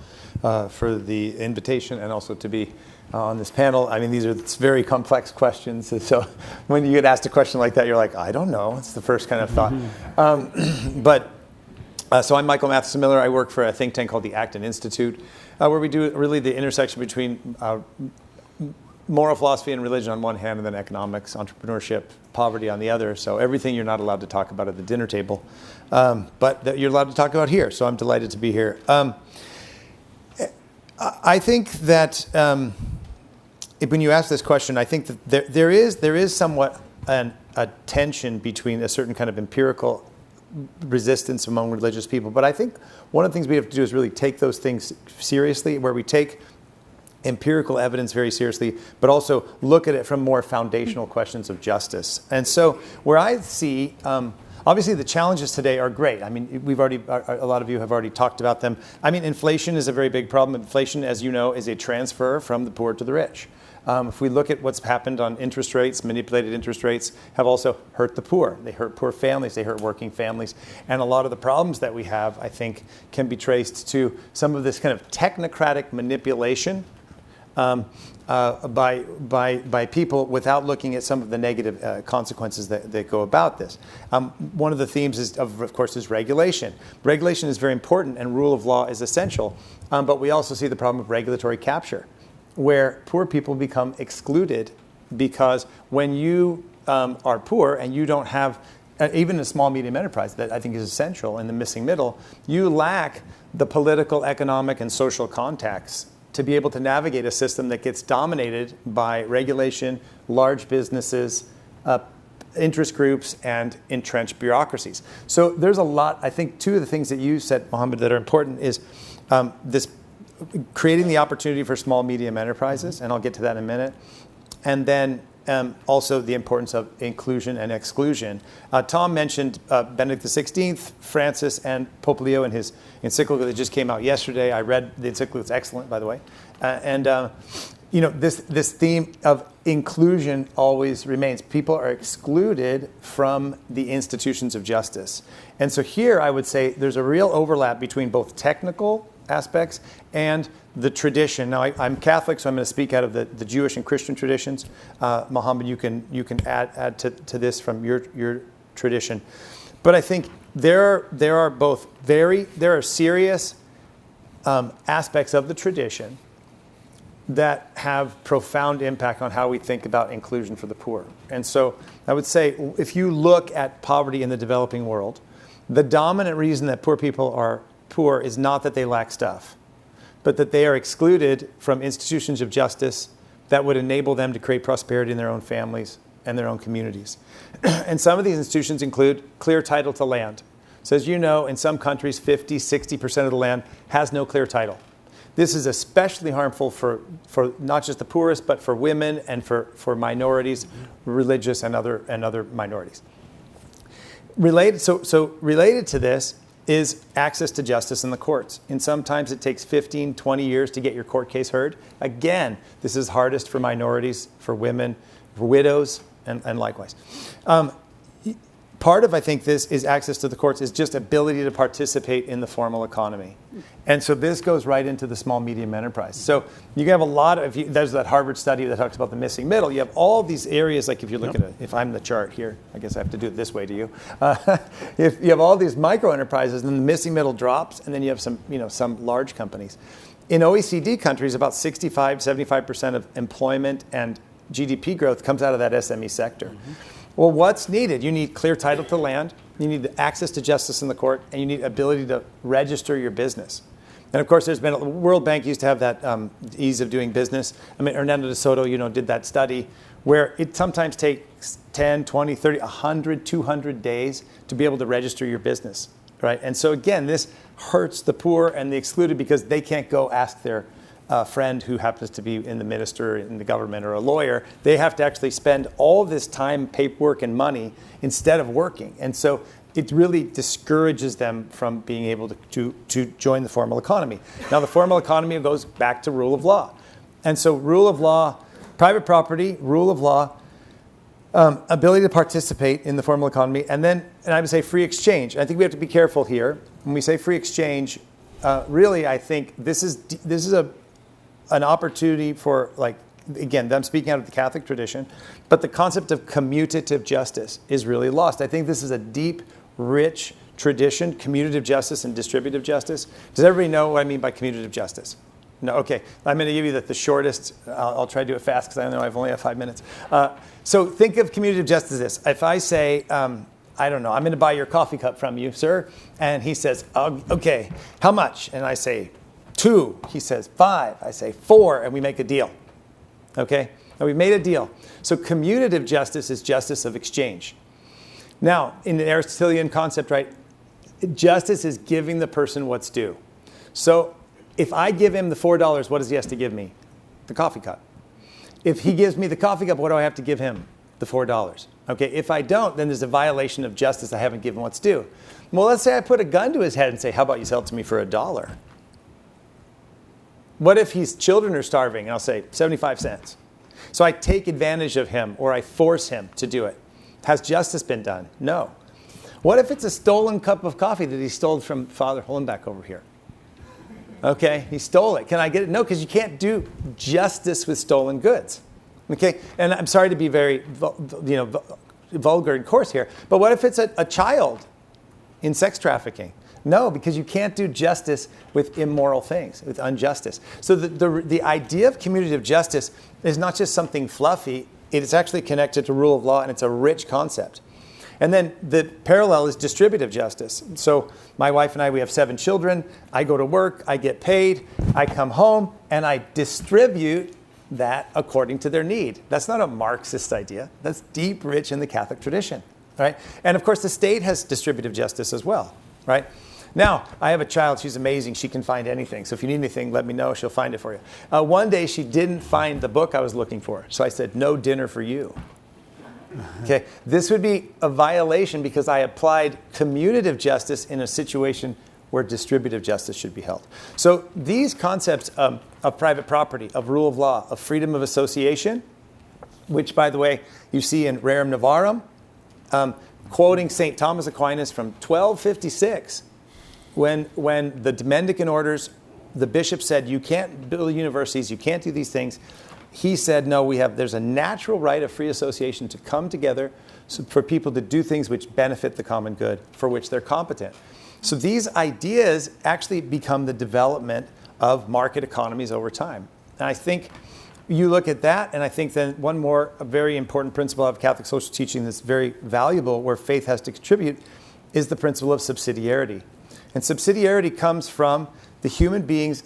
for the invitation and also to be on this panel. I mean, these are very complex questions. So when you get asked a question like that, you're like, I don't know. It's the first kind of thought. So I'm Michael Matheson Miller. I work for a think tank called the Acton Institute, where we do really the intersection between moral philosophy and religion on one hand, and then economics, entrepreneurship, poverty on the other. So everything you're not allowed to talk about at the dinner table, but that you're allowed to talk about here. So I'm delighted to be here. I think that when you ask this question, I think that there is somewhat a tension between a certain kind of empirical resistance among religious people. But I think one of the things we have to do is really take those things seriously, where we take empirical evidence very seriously, but also look at it from more foundational questions of justice. And so where I see, obviously the challenges today are great. I mean, a lot of you have already talked about them. I mean, inflation is a very big problem. Inflation, as you know, is a transfer from the poor to the rich. If we look at what's happened on interest rates, manipulated interest rates have also hurt the poor. They hurt poor families, they hurt working families. And a lot of the problems that we have, I think, can be traced to some of this kind of technocratic manipulation by people without looking at some of the negative consequences that go about this. One of the themes of course, is regulation. Regulation is very important and rule of law is essential, but we also see the problem of regulatory capture, where poor people become excluded because when you are poor and you don't have, even a small medium enterprise that I think is essential in the missing middle, you lack the political, economic, and social contacts to be able to navigate a system that gets dominated by regulation, large businesses, interest groups, and entrenched bureaucracies. So there's a lot. I think two of the things that you said, Mohammed, that are important is this creating the opportunity for small, medium enterprises, and I'll get to that in a minute, and then also the importance of inclusion and exclusion. Tom mentioned Benedict XVI, Francis, and Pope Leo in his encyclical that just came out yesterday. I read the encyclical; it's excellent, by the way. This theme of inclusion always remains. People are excluded from the institutions of justice, and so here I would say there's a real overlap between both technical aspects and the tradition. Now, I'm Catholic, so I'm going to speak out of the Jewish and Christian traditions. Mohammed, you can add to this from your tradition. But I think there are serious aspects of the tradition that have profound impact on how we think about inclusion for the poor. And so I would say, if you look at poverty in the developing world, the dominant reason that poor people are poor is not that they lack stuff, but that they are excluded from institutions of justice that would enable them to create prosperity in their own families and their own communities. And some of these institutions include clear title to land. So as you know, in some countries, 50, 60% of the land has no clear title. This is especially harmful for not just the poorest, but for women and for minorities, religious and other minorities. Related to this is access to justice in the courts. And sometimes it takes 15, 20 years to get your court case heard. Again, this is hardest for minorities, for women, for widows, and likewise. part of, I think, this is access to the courts is just ability to participate in the formal economy. And so this goes right into the small medium enterprise. So you can have a lot of, there's that Harvard study that talks about the missing middle. You have all these areas, like if you look at it, if I'm the chart here, I guess I have to do it this way to you. If you have all these micro enterprises, then the missing middle drops, and then you have some large companies. In OECD countries, about 75% of employment and GDP growth comes out of that SME sector. Mm-hmm. Well, what's needed? You need clear title to land, you need access to justice in the court, and you need ability to register your business. And of course, there's been, World Bank used to have that ease of doing business. I mean, Hernando de Soto, did that study where it sometimes takes 10, 20, 30, 100, 200 days to be able to register your business, right? And so again, this hurts the poor and the excluded because they can't go ask their friend who happens to be in the minister, in the government, or a lawyer. They have to actually spend all this time, paperwork, and money instead of working. And so it really discourages them from being able to join the formal economy. Now, the formal economy goes back to rule of law. And so rule of law, private property, rule of law, ability to participate in the formal economy, and I would say free exchange. I think we have to be careful here. When we say free exchange, really, I think this is an opportunity for, again, I'm speaking out of the Catholic tradition, but the concept of commutative justice is really lost. I think this is a deep, rich tradition, commutative justice and distributive justice. Does everybody know what I mean by commutative justice? No, okay. I'm going to give you the shortest. I'll try to do it fast because I know I've only have 5 minutes. So think of commutative justice as this. If I say, I don't know, I'm going to buy your coffee cup from you, sir, and he says, okay, how much? And I say, 2. He says 5. I say 4, and we make a deal. Okay? Now we made a deal. So commutative justice is justice of exchange. Now, in the Aristotelian concept, right, justice is giving the person what's due. So if I give him the $4, what does he have to give me? The coffee cup. If he gives me the coffee cup, what do I have to give him? The $4. Okay? If I don't, then there's a violation of justice. I haven't given what's due. Well, let's say I put a gun to his head and say, how about you sell it to me for $1? What if his children are starving? And I'll say 75 cents. So I take advantage of him or I force him to do it. Has justice been done? No. What if it's a stolen cup of coffee that he stole from Father Hollenbeck over here? Okay, he stole it. Can I get it? No, because you can't do justice with stolen goods. Okay, and I'm sorry to be very vulgar and coarse here, but what if it's a child in sex trafficking? No, because you can't do justice with immoral things, with injustice. So the idea of commutative justice is not just something fluffy. It is actually connected to rule of law, and it's a rich concept. And then the parallel is distributive justice. So my wife and I, we have 7 children. I go to work, I get paid, I come home, and I distribute that according to their need. That's not a Marxist idea. That's deep, rich in the Catholic tradition, right? And of course, the state has distributive justice as well, right? Now, I have a child. She's amazing. She can find anything. So if you need anything, let me know. She'll find it for you. One day, she didn't find the book I was looking for. So I said, no dinner for you. Okay, this would be a violation because I applied commutative justice in a situation where distributive justice should be held. So these concepts of private property, of rule of law, of freedom of association, which, by the way, you see in Rerum Novarum, quoting St. Thomas Aquinas from 1256, when the Dominican orders, the bishop said, you can't build universities, you can't do these things. He said, no, there's a natural right of free association to come together for people to do things which benefit the common good, for which they're competent. So these ideas actually become the development of market economies over time. And I think you look at that, and I think then one more very important principle of Catholic social teaching that's very valuable, where faith has to contribute, is the principle of subsidiarity. And subsidiarity comes from the human being's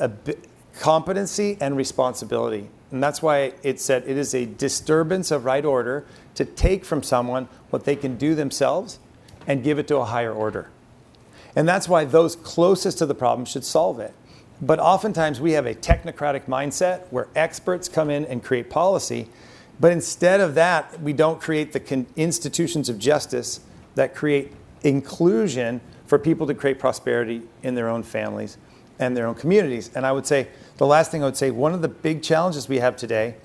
competency and responsibility. And that's why it said it is a disturbance of right order to take from someone what they can do themselves and give it to a higher order. And that's why those closest to the problem should solve it. But oftentimes we have a technocratic mindset where experts come in and create policy. But instead of that, we don't create the institutions of justice that create inclusion for people to create prosperity in their own families and their own communities. And I would say, the last thing I would say, one of the big challenges we have today,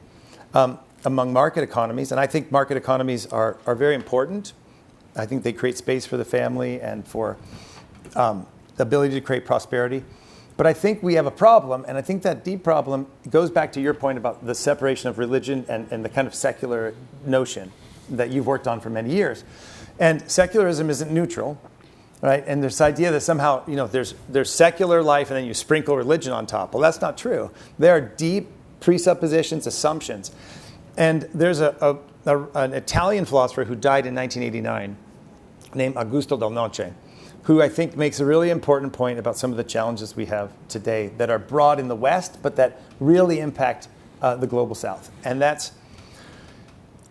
among market economies, and I think market economies are very important, I think they create space for the family and for the ability to create prosperity. But I think we have a problem, and I think that deep problem goes back to your point about the separation of religion and the kind of secular notion that you've worked on for many years. And secularism isn't neutral, right? And this idea that somehow, there's secular life and then you sprinkle religion on top. Well, that's not true. There are deep presuppositions, assumptions. And there's an Italian philosopher who died in 1989 named Augusto Del Noce, who I think makes a really important point about some of the challenges we have today that are broad in the West, but that really impact the global South. And that's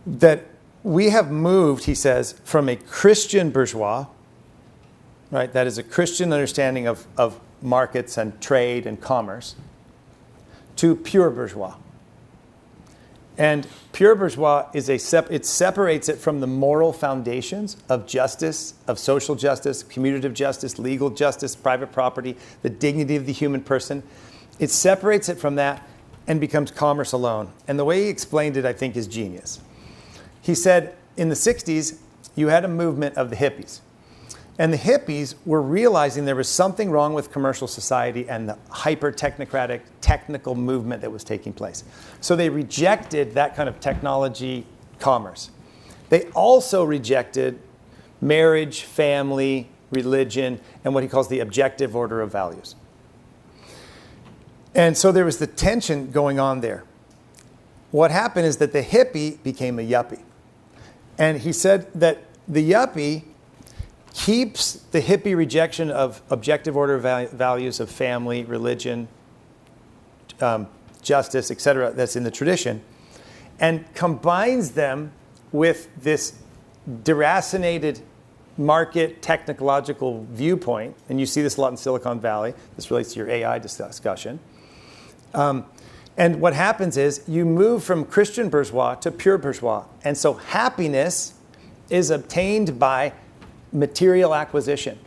that we have moved, he says, from a Christian bourgeois, right? That is a Christian understanding of markets and trade and commerce, to pure bourgeois. And pure bourgeois it separates it from the moral foundations of justice, of social justice, commutative justice, legal justice, private property, the dignity of the human person. It separates it from that and becomes commerce alone. And the way he explained it, I think, is genius. He said, in the 60s, you had a movement of the hippies. And the hippies were realizing there was something wrong with commercial society and the hyper-technocratic, technical movement that was taking place. So they rejected that kind of technology commerce. They also rejected marriage, family, religion, and what he calls the objective order of values. And so there was the tension going on there. What happened is that the hippie became a yuppie. And he said that the yuppie keeps the hippie rejection of objective order values of family, religion, justice, etc., that's in the tradition, and combines them with this deracinated market technological viewpoint. And you see this a lot in Silicon Valley. This relates to your AI discussion. And what happens is you move from Christian bourgeois to pure bourgeois. And so happiness is obtained by material acquisition.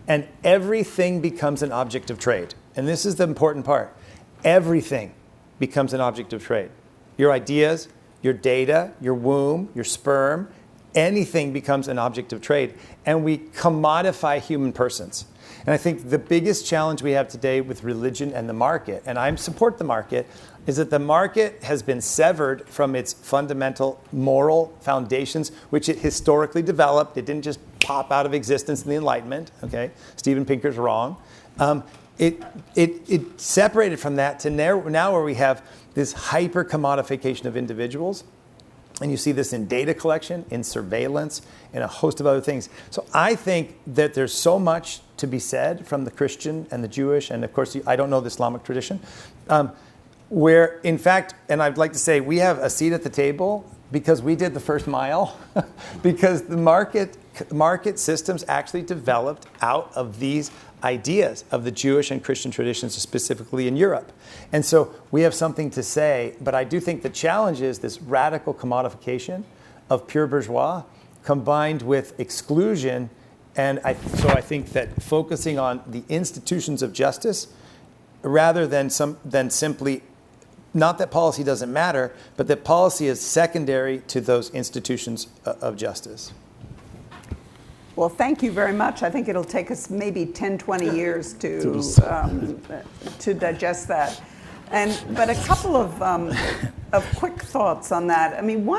And everything becomes an object of trade. And this is the important part. Everything becomes an object of trade. Your ideas, your data, your womb, your sperm, anything becomes an object of trade. And we commodify human persons. And I think the biggest challenge we have today with religion and the market, and I support the market, is that the market has been severed from its fundamental moral foundations, which it historically developed. It didn't just pop out of existence in the Enlightenment. Okay, Steven Pinker's wrong. It separated from that to now where we have this hyper commodification of individuals. And you see this in data collection, in surveillance, and a host of other things. So I think that there's so much to be said from the Christian and the Jewish, and of course, I don't know the Islamic tradition, where, in fact, and I'd like to say, we have a seat at the table because we did the first mile, because the market systems actually developed out of these ideas of the Jewish and Christian traditions, specifically in Europe. And so we have something to say, but I do think the challenge is this radical commodification of pure bourgeois combined with exclusion. And so I think that focusing on the institutions of justice rather than simply, not that policy doesn't matter, but that policy is secondary to those institutions of justice. Well, thank you very much. I think it'll take us maybe 10, 20 years to digest that. But a couple of quick thoughts on that. I mean,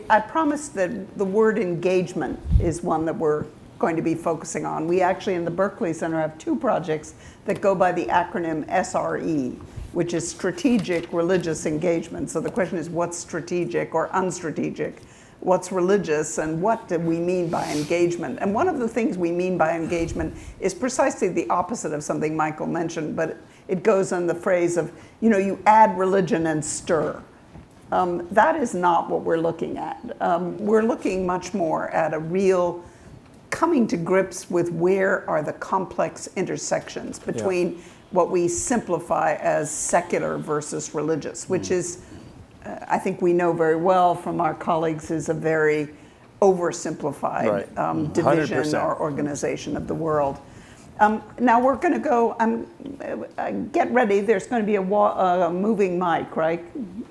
I promised that the word engagement is one that we're going to be focusing on. We actually in the Berkley Center have two projects that go by the acronym SRE, which is Strategic Religious Engagement. So the question is, what's strategic or unstrategic? What's religious, and what do we mean by engagement? And one of the things we mean by engagement is precisely the opposite of something Michael mentioned, but it goes on the phrase of, you add religion and stir. That is not what we're looking at. We're looking much more at a real coming to grips with where are the complex intersections between what we simplify as secular versus religious, which is, I think we know very well from our colleagues, is a very oversimplified division 100%. or organization of the world. Now we're going to go, get ready, there's going to be a moving mic, right?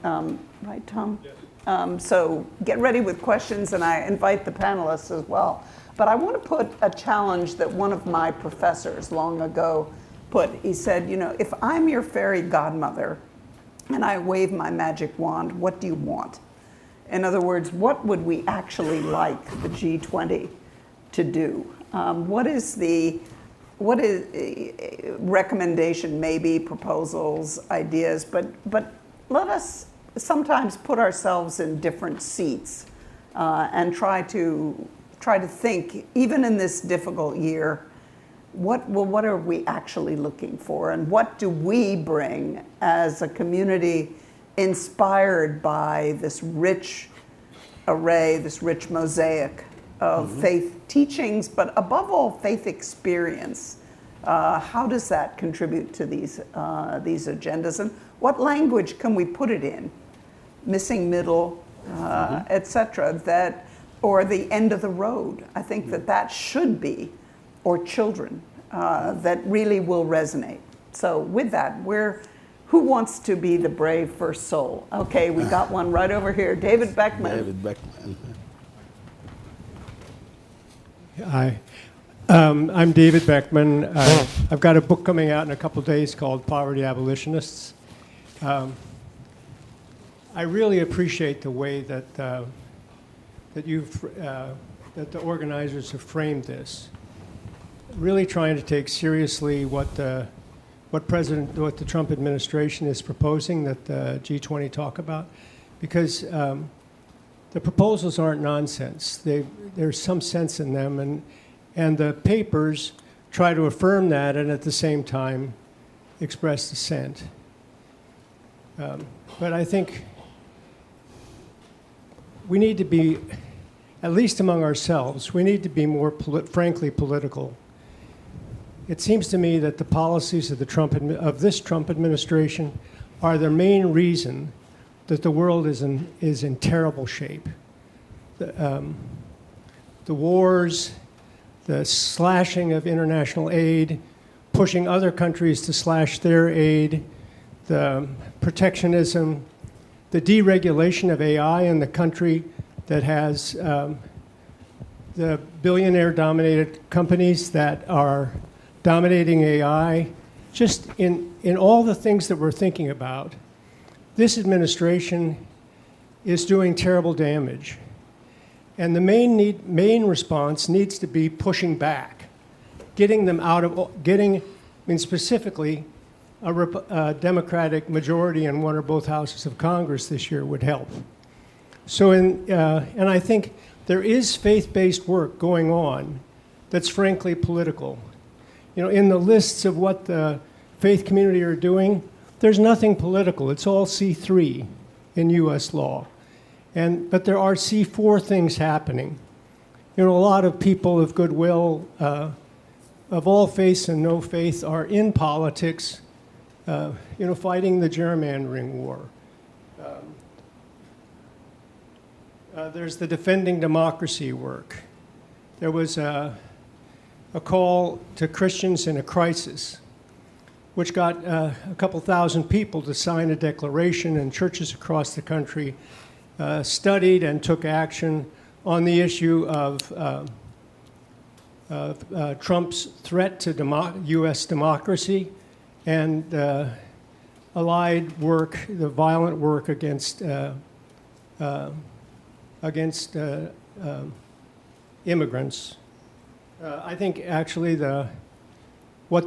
Right, Tom? Yes. So get ready with questions, and I invite the panelists as well. But I want to put a challenge that one of my professors long ago put. He said, you know, if I'm your fairy godmother and I wave my magic wand, what do you want? In other words, what would we actually like the G20 to do? What is recommendation, maybe proposals, ideas, but let us sometimes put ourselves in different seats and try to think, even in this difficult year, what are we actually looking for, and what do we bring as a community inspired by this rich array, this rich mosaic of faith teachings, but above all, faith experience. How does that contribute to these agendas, and what language can we put it in? Missing middle, et cetera, that, or the end of the road. I think that should be, or children, that really will resonate. So with that, who wants to be the brave first soul? Okay, we got one right over here. David Beckman. David Beckman. Hi, I'm David Beckman. I've got a book coming out in a couple days called Poverty Abolitionists. I really appreciate the way that that the organizers have framed this. Really trying to take seriously what the Trump administration is proposing that the G20 talk about, because the proposals aren't nonsense. There's some sense in them, and the papers try to affirm that and at the same time express dissent. But I think we need to be, at least among ourselves, we need to be more frankly political. It seems to me that the policies of this Trump administration are the main reason that the world is in terrible shape. The wars, the slashing of international aid, pushing other countries to slash their aid, the protectionism, the deregulation of AI in the country that has the billionaire-dominated companies that are dominating AI, just in all the things that we're thinking about, this administration is doing terrible damage. And the main response needs to be pushing back, getting them out of, specifically, a Democratic majority in one or both houses of Congress this year would help. So, and I think there is faith-based work going on that's frankly political. You know, in the lists of what the faith community are doing, there's nothing political. It's all C3 in U.S. law. But there are C4 things happening. You know, a lot of people of goodwill, of all faiths and no faith, are in politics, fighting the gerrymandering war. There's the defending democracy work. There was a call to Christians in a crisis, which got a couple thousand people to sign a declaration, and churches across the country studied and took action on the issue of Trump's threat to U.S. democracy and allied work, the violent work against immigrants. I think actually what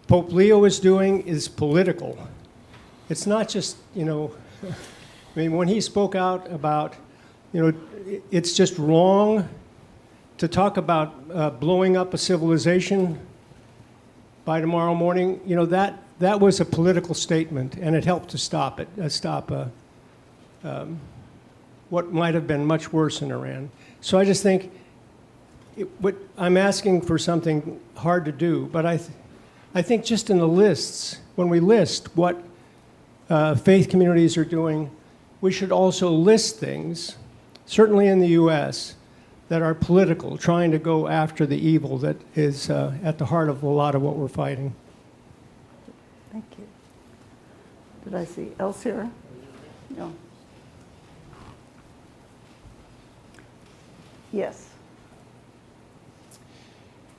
Pope Leo is doing is political. It's not just, when he spoke out about, it's just wrong to talk about blowing up a civilization by tomorrow morning. That was a political statement, and it helped to stop what might have been much worse in Iran. So I just think I'm asking for something hard to do, but I think just in the lists, when we list what faith communities are doing, we should also list things, certainly in the U.S., that are political, trying to go after the evil that is at the heart of a lot of what we're fighting. Thank you. Did I see Elsie? No.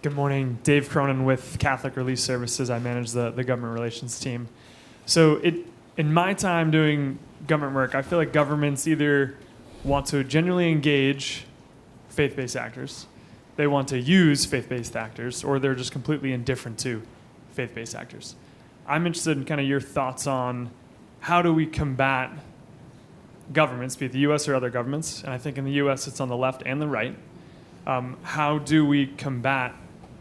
Good morning. Dave Cronin with Catholic Relief Services. I manage the government relations team. So in my time doing government work, I feel like governments either want to genuinely engage faith-based actors, they want to use faith-based actors, or they're just completely indifferent to faith-based actors. I'm interested in kind of your thoughts on how do we combat governments, be it the U.S. or other governments, and I think in the U.S. it's on the left and the right. How do we combat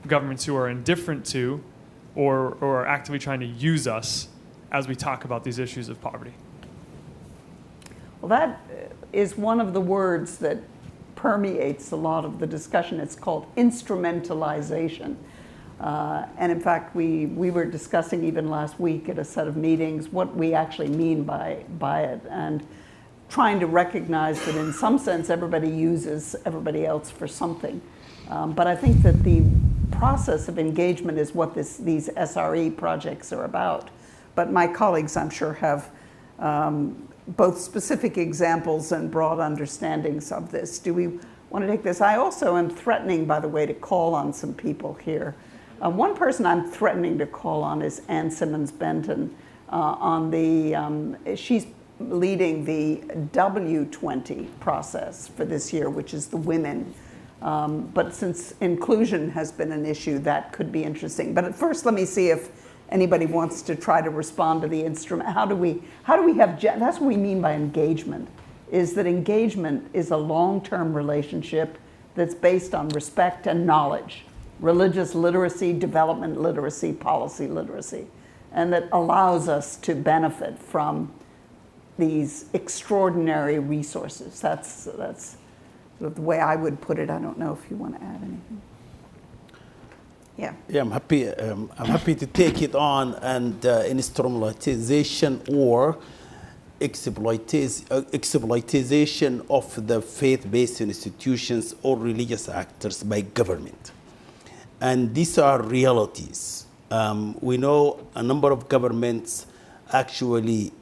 governments who are indifferent to or are actively trying to use us as we talk about these issues of poverty? Well, that is one of the words that permeates a lot of the discussion. It's called instrumentalization. And in fact, we were discussing even last week at a set of meetings what we actually mean by it, and trying to recognize that in some sense everybody uses everybody else for something. But I think that the process of engagement is what these SRE projects are about. But my colleagues, I'm sure, have both specific examples and broad understandings of this. Do we want to take this? I also am threatening, by the way, to call on some people here. One person I'm threatening to call on is Ann Simmons-Benton she's leading the W20 process for this year, which is the women. But since inclusion has been an issue, that could be interesting. But at first, let me see if anybody wants to try to respond to the instrument. How do we have, that's what we mean by engagement, is that engagement is a long-term relationship that's based on respect and knowledge, religious literacy, development literacy, policy literacy, and that allows us to benefit from these extraordinary resources. That's sort of the way I would put it. I don't know if you want to add anything. Yeah. Yeah, I'm happy to take it on, and instrumentalization or exploitation of the faith-based institutions or religious actors by government. And these are realities. We know a number of governments actually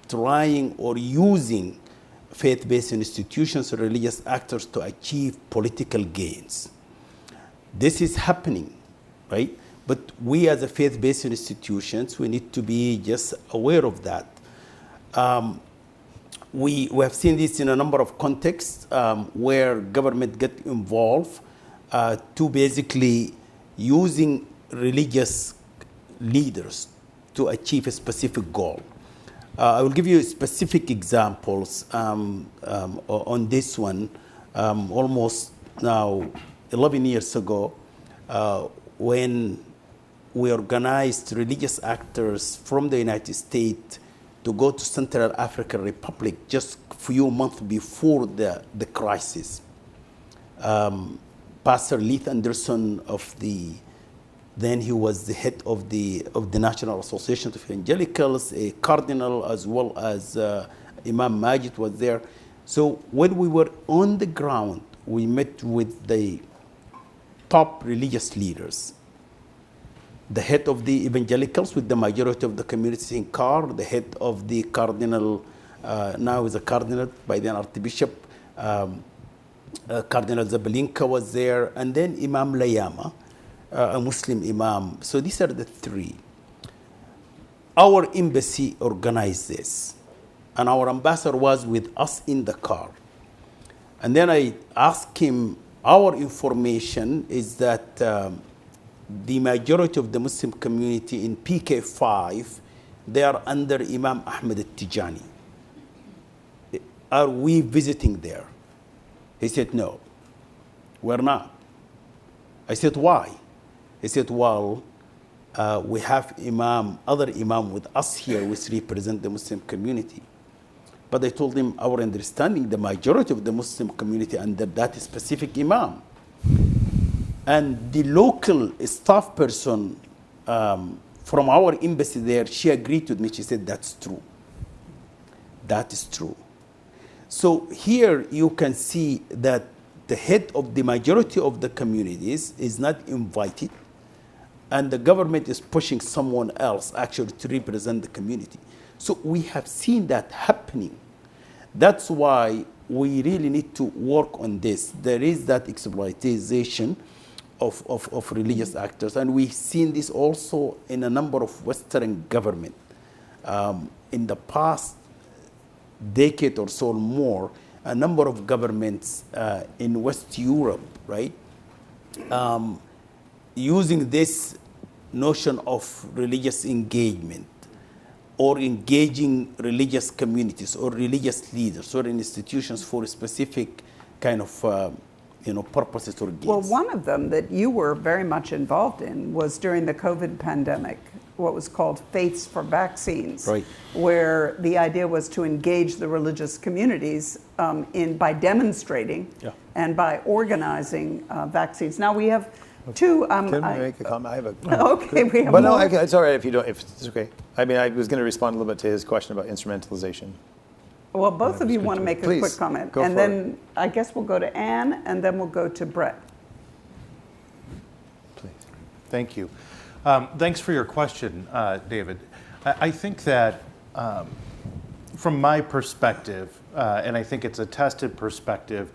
trying or using faith-based institutions or religious actors to achieve political gains. This is happening, right? But we as a faith-based institutions, we need to be just aware of that. We have seen this in a number of contexts where government get involved to basically using religious leaders to achieve a specific goal. I will give you specific examples on this one. Almost now 11 years ago, when we organized religious actors from the United States to go to Central African Republic just a few months before the crisis. Pastor Leith Anderson then he was the head of the National Association of Evangelicals, a cardinal, as well as Imam Majid was there. So when we were on the ground, we met with the top religious leaders, the head of the evangelicals with the majority of the community in CAR, the head of the cardinal, now is a cardinal, by then Archbishop, Cardinal Zabelinka was there, and then Imam Layama, a Muslim imam. So these are the three. Our embassy organized this, and our ambassador was with us in the car. And then I asked him, our information is that the majority of the Muslim community in PK5, they are under Imam Ahmed al-Tijani. Are we visiting there? He said, no, we're not. I said, why? He said, well, we have other imam with us here, which represent the Muslim community. But I told him our understanding, the majority of the Muslim community under that specific imam. And the local staff person from our embassy there, she agreed with me. She said, that's true. That is true. So here you can see that the head of the majority of the communities is not invited, and the government is pushing someone else actually to represent the community. So we have seen that happening. That's why we really need to work on this. There is that exploitation of religious actors. And we've seen this also in a number of Western governments. In the past decade or so more, a number of governments in West Europe, right, using this notion of religious engagement or engaging religious communities or religious leaders or institutions for a specific kind of purposes or gains. Well, one of them that you were very much involved in was during the COVID pandemic, what was called Faiths for Vaccines, right, where the idea was to engage the religious communities by demonstrating and by organizing vaccines. Now we have two. Can I make a comment? I have a. Okay, we have. But more. no, it's all right if you don't. If it's okay. I mean, I was going to respond a little bit to his question about instrumentalization. Well, both of you want to make a quick comment, and then I guess we'll go to Anne, and then we'll go to Brett. Please. Thank you. Thanks for your question, David. I think that from my perspective, and I think it's a tested perspective,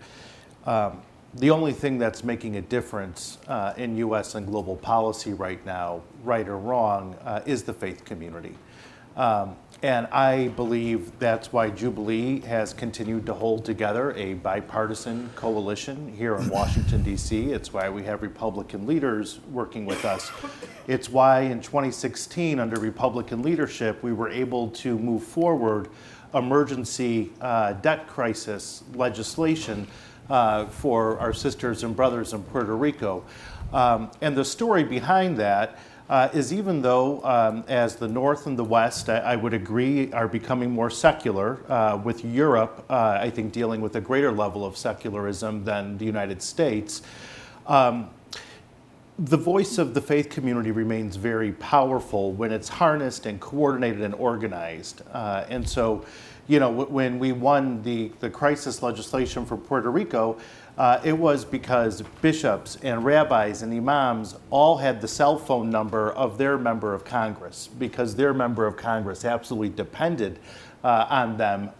the only thing that's making a difference in U.S. and global policy right now, right or wrong, is the faith community. And I believe that's why Jubilee has continued to hold together a bipartisan coalition here in Washington, D.C. It's why we have Republican leaders working with us. It's why in 2016, under Republican leadership, we were able to move forward emergency debt crisis legislation for our sisters and brothers in Puerto Rico. And the story behind that is even though as the North and the West, I would agree, are becoming more secular, with Europe, I think, dealing with a greater level of secularism than the United States, the voice of the faith community remains very powerful when it's harnessed and coordinated and organized. And so, when we won the crisis legislation for Puerto Rico, it was because bishops and rabbis and imams all had the cell phone number of their member of Congress, because their member of Congress absolutely depended on them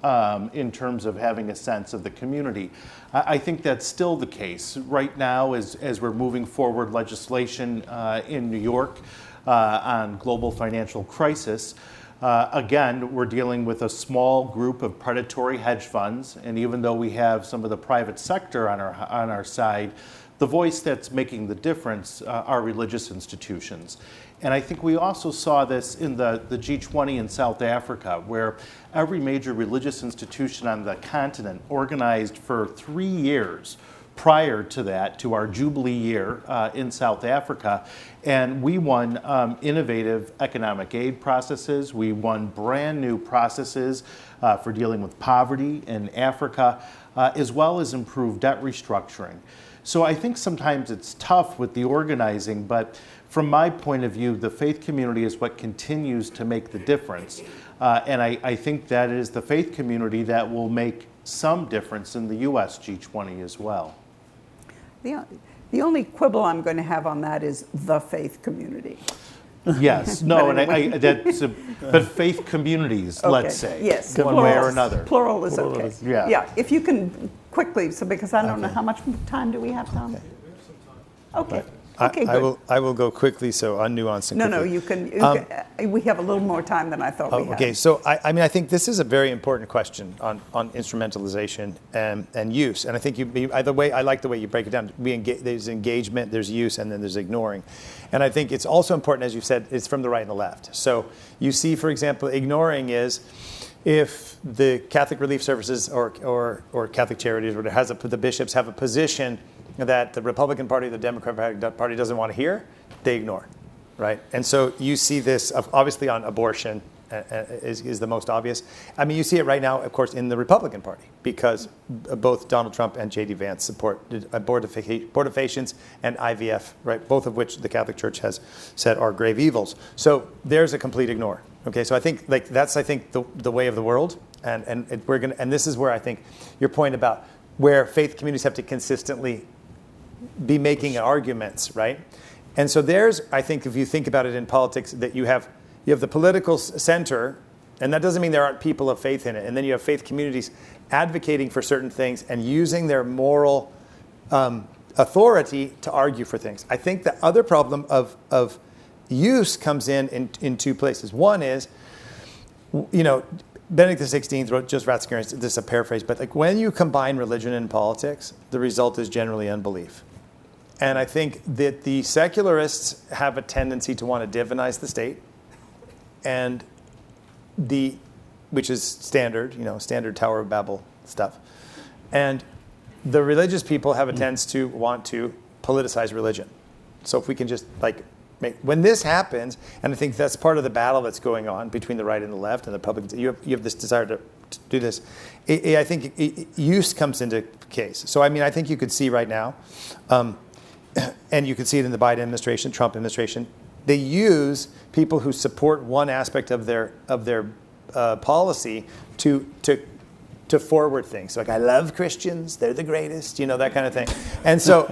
in terms of having a sense of the community. I think that's still the case right now as we're moving forward legislation in New York on global financial crisis. Again, we're dealing with a small group of predatory hedge funds, and even though we have some of the private sector on our side, the voice that's making the difference are religious institutions. And I think we also saw this in the G20 in South Africa, where every major religious institution on the continent organized for 3 years prior to that, to our Jubilee year in South Africa. And we won innovative economic aid processes. We won brand new processes for dealing with poverty in Africa, as well as improved debt restructuring. So I think sometimes it's tough with the organizing, but from my point of view, the faith community is what continues to make the difference. And I think that it is the faith community that will make some difference in the U.S. G20 as well. The only quibble I'm going to have on that is the faith community. Yes, no, but faith communities, Okay. let's say, yes, one way or another. Plural is okay. Yeah. If you can quickly, because I don't know how much time do we have, Tom? Okay. Okay, good. I will go quickly, so unnuanced and quickly. No, you can. We have a little more time than I thought we had. Okay, so I mean, I think this is a very important question on instrumentalization and use. And I think I like the way you break it down. There's engagement, there's use, and then there's ignoring. And I think it's also important, as you said, it's from the right and the left. So you see, for example, ignoring is if the Catholic Relief Services or Catholic Charities or the bishops have a position that the Republican Party, the Democratic Party doesn't want to hear, they ignore, right? And so you see this obviously on abortion is the most obvious. I mean, you see it right now, of course, in the Republican Party, because both Donald Trump and J.D. Vance support abortifacients and IVF, right? Both of which the Catholic Church has said are grave evils. So there's a complete ignore. Okay, so I think that's the way of the world, and this is where I think your point about where faith communities have to consistently be making arguments, right? And so I think if you think about it in politics, that you have the political center, and that doesn't mean there aren't people of faith in it, and then you have faith communities advocating for certain things and using their moral authority to argue for things. I think the other problem of use comes in two places. One is, Benedict XVI wrote Just Ratzinger, this is a paraphrase, but like when you combine religion and politics, the result is generally unbelief. And I think that the secularists have a tendency to want to divinize the state, and which is standard, standard Tower of Babel stuff. And the religious people have a tendency to want to politicize religion. So if we can just when this happens, and I think that's part of the battle that's going on between the right and the left and the Republicans, you have this desire to do this. I think use comes into case. So I think you could see right now, and you could see it in the Biden administration, Trump administration, they use people who support one aspect of their policy to forward things. Like, I love Christians, they're the greatest, that kind of thing. And so,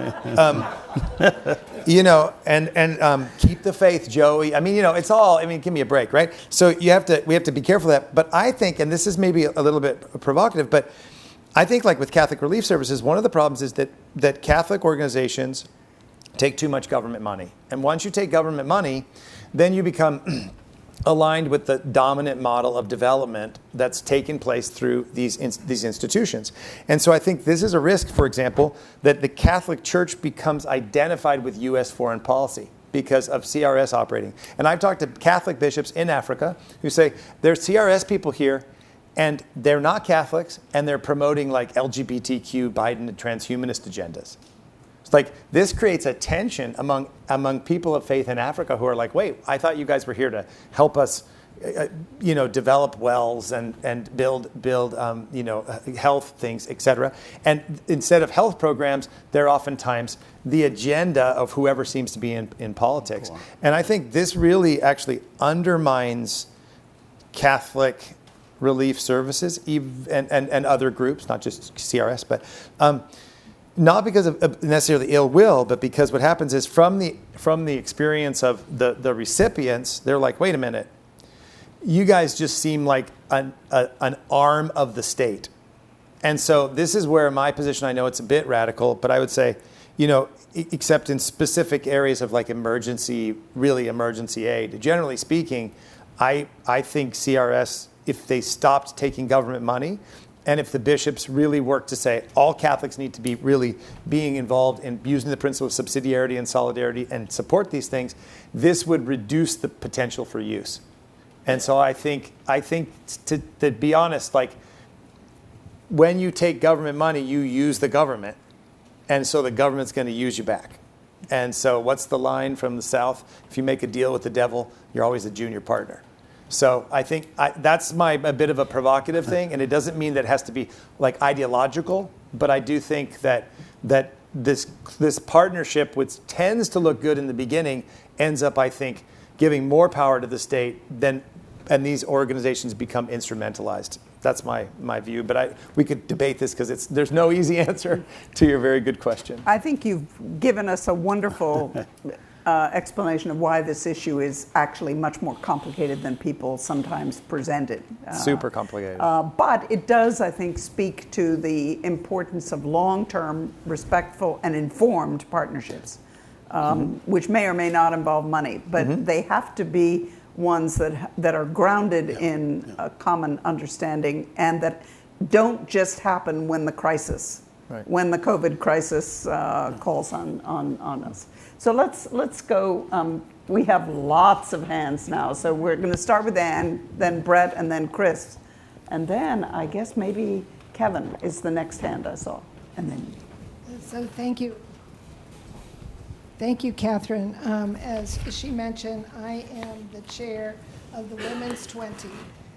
keep the faith, Joey. It's all, give me a break, right? So we have to be careful of that. But I think, and this is maybe a little bit provocative, but I think like with Catholic Relief Services, one of the problems is that Catholic organizations take too much government money. And once you take government money, then you become aligned with the dominant model of development that's taken place through these institutions. And so I think this is a risk, for example, that the Catholic Church becomes identified with U.S. foreign policy because of CRS operating. And I've talked to Catholic bishops in Africa who say there's CRS people here and they're not Catholics and they're promoting like LGBTQ, Biden, and transhumanist agendas. It's like this creates a tension among people of faith in Africa who are like, wait, I thought you guys were here to help us, develop wells and build health things, et cetera. And instead of health programs, they're oftentimes the agenda of whoever seems to be in politics. Cool. And I think this really actually undermines Catholic relief services and other groups, not just CRS, but not because of necessarily ill will, but because what happens is from the experience of the recipients, they're like, wait a minute, you guys just seem like an arm of the state. And so this is where my position, I know it's a bit radical, but I would say, except in specific areas of like emergency aid, generally speaking, I think CRS, if they stopped taking government money, and if the bishops really work to say all Catholics need to be really being involved in using the principle of subsidiarity and solidarity and support these things, this would reduce the potential for use. And so I think to be honest, like when you take government money, you use the government. And so the government's going to use you back. And so what's the line from the South? If you make a deal with the devil, you're always a junior partner. So I think that's a bit of a provocative thing, and it doesn't mean that it has to be like ideological, but I do think that this partnership, which tends to look good in the beginning, ends up, I think, giving more power to the state and these organizations become instrumentalized. That's my view, but we could debate this because there's no easy answer to your very good question. I think you've given us a wonderful explanation of why this issue is actually much more complicated than people sometimes present it. Super complicated. But it does, I think, speak to the importance of long-term, respectful, and informed partnerships, which may or may not involve money, but they have to be ones that are grounded in a common understanding and that don't just happen when the crisis, when the COVID crisis calls on us. So let's go. We have lots of hands now. So we're going to start with Anne, then Brett, and then Chris. And then I guess maybe Kevin is the next hand I saw. And then. So thank you. Thank you, Catherine. As she mentioned, I am the chair of the Women's 20.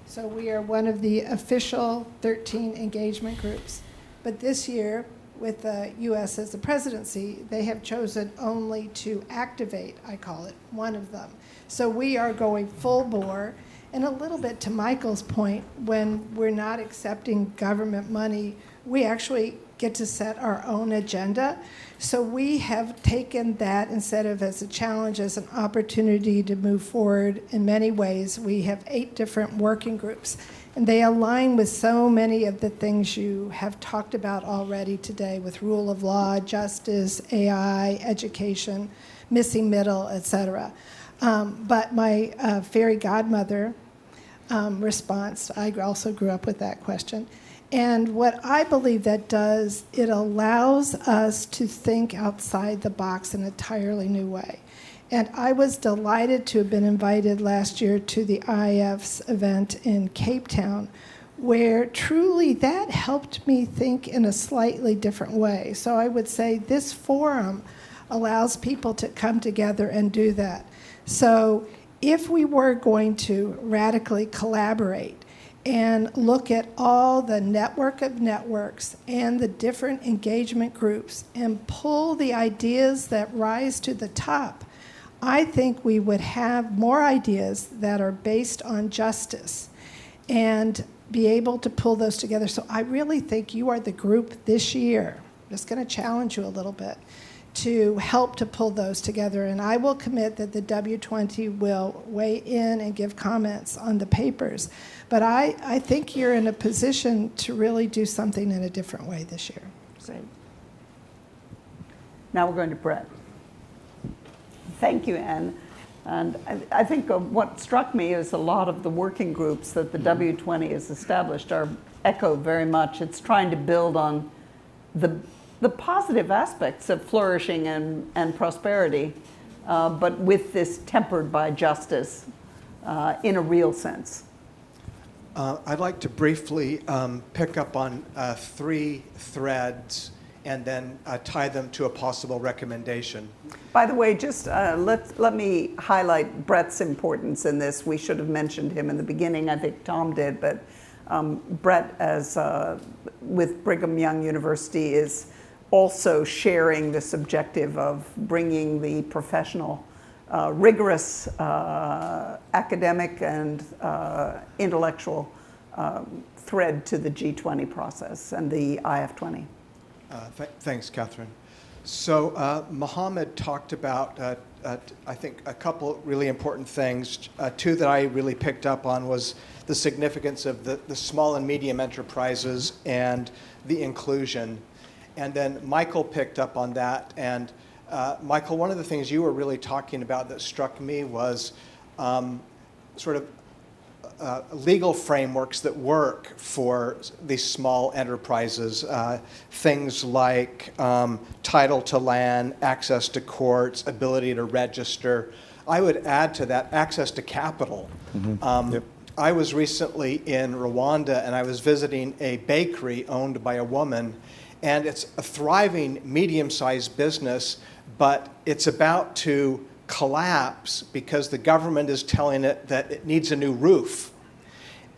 So we are one of the official 13 engagement groups. But this year, with the U.S. as the presidency, they have chosen only to activate, I call it, one of them. So we are going full bore. And a little bit to Michael's point, when we're not accepting government money, we actually get to set our own agenda. So we have taken that instead of as a challenge, as an opportunity to move forward in many ways. We have 8 different working groups, and they align with so many of the things you have talked about already today with rule of law, justice, AI, education, missing middle, et cetera. But my fairy godmother response, I also grew up with that question. And what I believe that does, it allows us to think outside the box in an entirely new way. And I was delighted to have been invited last year to the IF's event in Cape Town, where truly that helped me think in a slightly different way. So I would say this forum allows people to come together and do that. So if we were going to radically collaborate and look at all the network of networks and the different engagement groups and pull the ideas that rise to the top, I think we would have more ideas that are based on justice and be able to pull those together. So I really think you are the group this year, I'm just going to challenge you a little bit, to help to pull those together. And I will commit that the W20 will weigh in and give comments on the papers. But I think you're in a position to really do something in a different way this year. Great. Now we're going to Brett. Thank you, Anne. And I think what struck me is a lot of the working groups that the W20 has established are echo very much. It's trying to build on the positive aspects of flourishing and prosperity, but with this tempered by justice in a real sense. I'd like to briefly pick up on 3 threads and then tie them to a possible recommendation. By the way, just let me highlight Brett's importance in this. We should have mentioned him in the beginning. I think Tom did, but Brett, as with Brigham Young University, is also sharing this objective of bringing the professional, rigorous academic and intellectual thread to the G20 process and the IF20. Thanks, Catherine. So Mohammed talked about, I think, a couple really important things. 2 that I really picked up on was the significance of the small and medium enterprises and the inclusion. And then Michael picked up on that. And Michael, one of the things you were really talking about that struck me was sort of legal frameworks that work for these small enterprises. Things like title to land, access to courts, ability to register. I would add to that access to capital. Yep. I was recently in Rwanda and I was visiting a bakery owned by a woman. And it's a thriving, medium-sized business, but it's about to collapse because the government is telling it that it needs a new roof.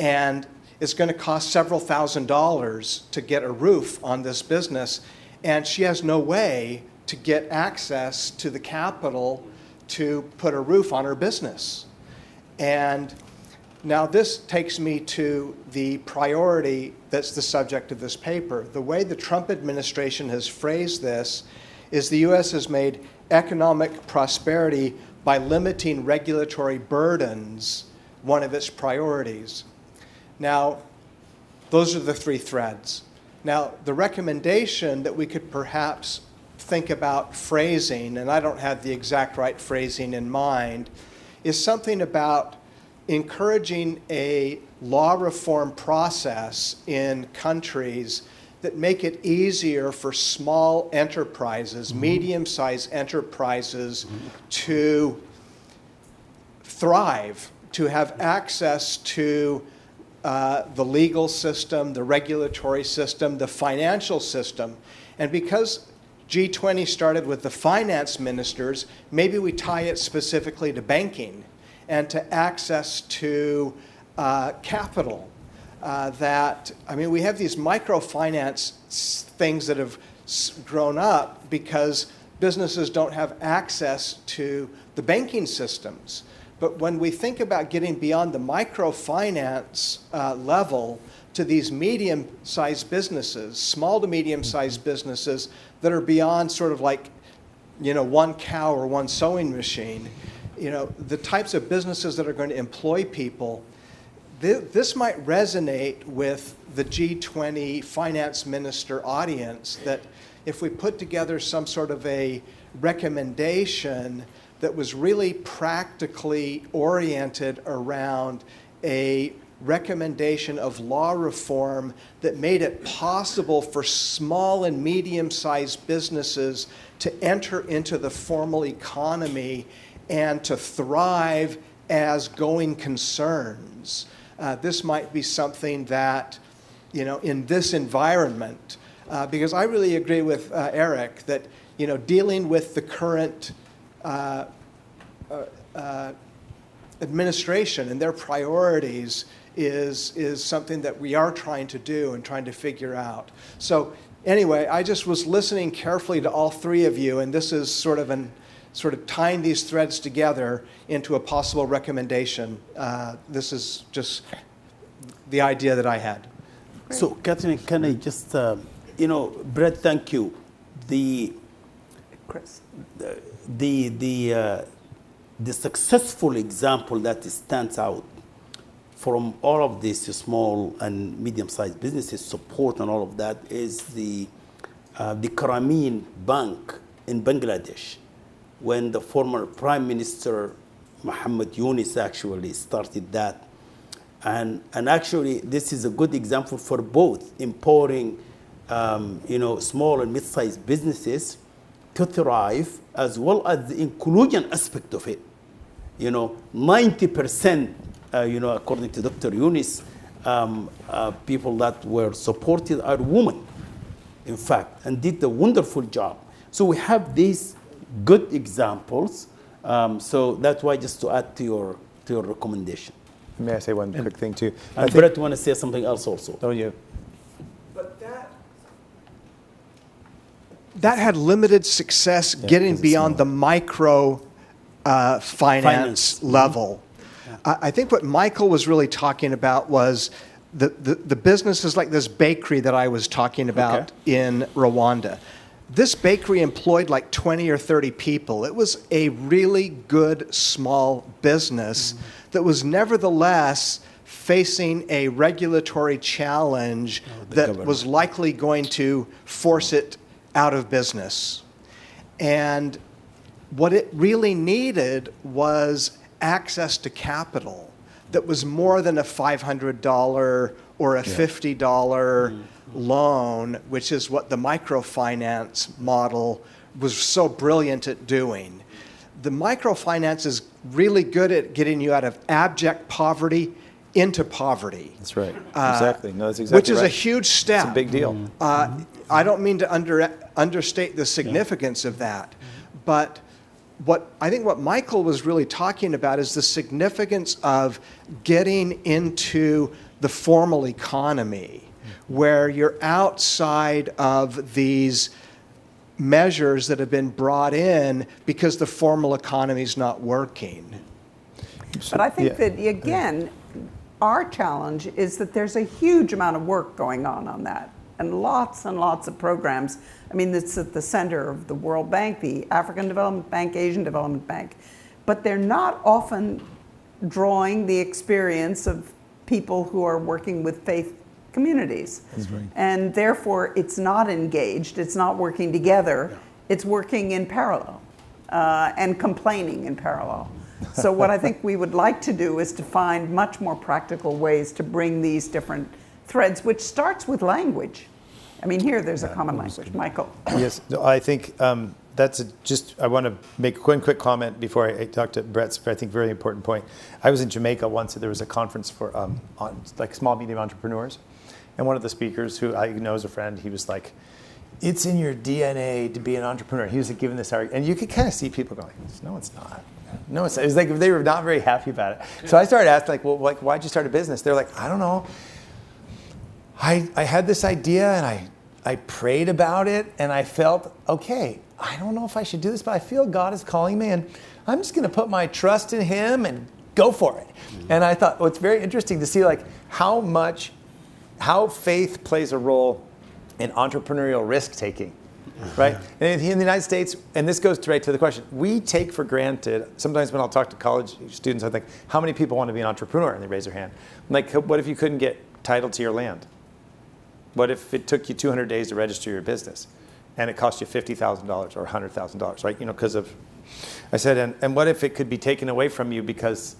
And it's going to cost several $1,000s to get a roof on this business. And she has no way to get access to the capital to put a roof on her business. And now this takes me to the priority that's the subject of this paper. The way the Trump administration has phrased this is the U.S. has made economic prosperity by limiting regulatory burdens one of its priorities. Now, those are the 3 threads. Now, the recommendation that we could perhaps think about phrasing, and I don't have the exact right phrasing in mind, is something about encouraging a law reform process in countries that make it easier for small enterprises, medium-sized enterprises to thrive, to have access to the legal system, the regulatory system, the financial system. And because G20 started with the finance ministers, maybe we tie it specifically to banking and to access to capital. We have these microfinance things that have grown up because businesses don't have access to the banking systems. But when we think about getting beyond the microfinance level to these medium-sized businesses, small to medium-sized businesses that are beyond sort of like, one cow or one sewing machine, the types of businesses that are going to employ people, this might resonate with the G20 finance minister audience, that if we put together some sort of a recommendation that was really practically oriented around a recommendation of law reform that made it possible for small and medium-sized businesses to enter into the formal economy and to thrive as going concerns. This might be something that, in this environment, because I really agree with Eric that, dealing with the current administration and their priorities is something that we are trying to do and trying to figure out. So anyway, I just was listening carefully to all three of you, and this is sort of tying these threads together into a possible recommendation. This is just the idea that I had. So, Catherine, can I just, Brett, thank you. Chris. The successful example that stands out from all of these small and medium-sized businesses support and all of that is the Grameen Bank in Bangladesh, when the former Prime Minister Muhammad Yunus actually started that. And actually, this is a good example for both empowering small and mid-sized businesses to thrive, as well as the inclusion aspect of it. 90%, according to Dr. Yunus, people that were supported are women, in fact, and did a wonderful job. So we have these good examples. So that's why, just to add to your recommendation. May I say one quick thing too? And Brett want to say something else also. Oh, yeah. But that had limited success getting beyond the micro finance level. I think what Michael was really talking about was the businesses like this bakery that I was talking about in Rwanda. This bakery employed like 20 or 30 people. It was a really good small business that was nevertheless facing a regulatory challenge that was likely going to force it out of business. And what it really needed was access to capital that was more than a $500 or a $50 loan, which is what the microfinance model was so brilliant at doing. The microfinance is really good at getting you out of abject poverty into poverty. That's right. Exactly. No, that's exactly which is right. a huge step. It's a big deal. I don't mean to understate the significance of that, but I think what Michael was really talking about is the significance of getting into the formal economy, where you're outside of these measures that have been brought in because the formal economy is not working. But I think that, again, our challenge is that there's a huge amount of work going on that, and lots of programs. I mean, it's at the center of the World Bank, the African Development Bank, Asian Development Bank, but they're not often drawing the experience of people who are working with faith communities. That's right. And therefore, it's not engaged, it's not working together, it's working in parallel and complaining in parallel. So what I think we would like to do is to find much more practical ways to bring these different threads, which starts with language. I mean, here there's a common language. Michael. Yes, I think I want to make one quick comment before I talk to Brett's, I think, very important point. I was in Jamaica once, and there was a conference for on like small, medium entrepreneurs. And one of the speakers, who I know is a friend, he was like, it's in your DNA to be an entrepreneur. He was like, giving this argument, and you could kind of see people going, no, it's not. No, it's not. It was like they were not very happy about it. So I started asking, why'd you start a business? They're like, I don't know. I had this idea, and I prayed about it, and I felt, okay, I don't know if I should do this, but I feel God is calling me, and I'm just going to put my trust in him and go for it. And I thought, well, it's very interesting to see like how faith plays a role in entrepreneurial risk-taking, right? And in the United States, and this goes right to the question, we take for granted, sometimes when I'll talk to college students, I think, how many people want to be an entrepreneur? And they raise their hand. I'm like, what if you couldn't get title to your land? What if it took you 200 days to register your business and it cost you $50,000 or $100,000, right? Because of, I said, and what if it could be taken away from you because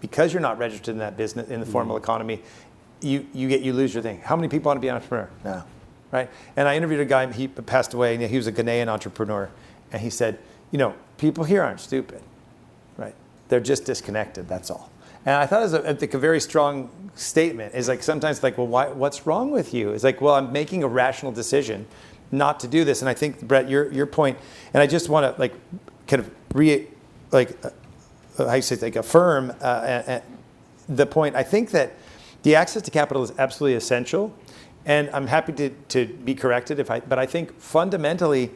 because you're not registered in that business, in the formal economy, you lose your thing. How many people want to be an entrepreneur? No, right? And I interviewed a guy, he passed away, and he was a Ghanaian entrepreneur, and he said, people here aren't stupid, right? They're just disconnected, that's all. And I thought it was, I think, a very strong statement. Is like sometimes like, well, what's wrong with you? It's like, well, I'm making a rational decision not to do this. And I think, Brett, your point, and I just want to like kind of affirm the point. I think that the access to capital is absolutely essential, and I'm happy to be corrected but I think fundamentally,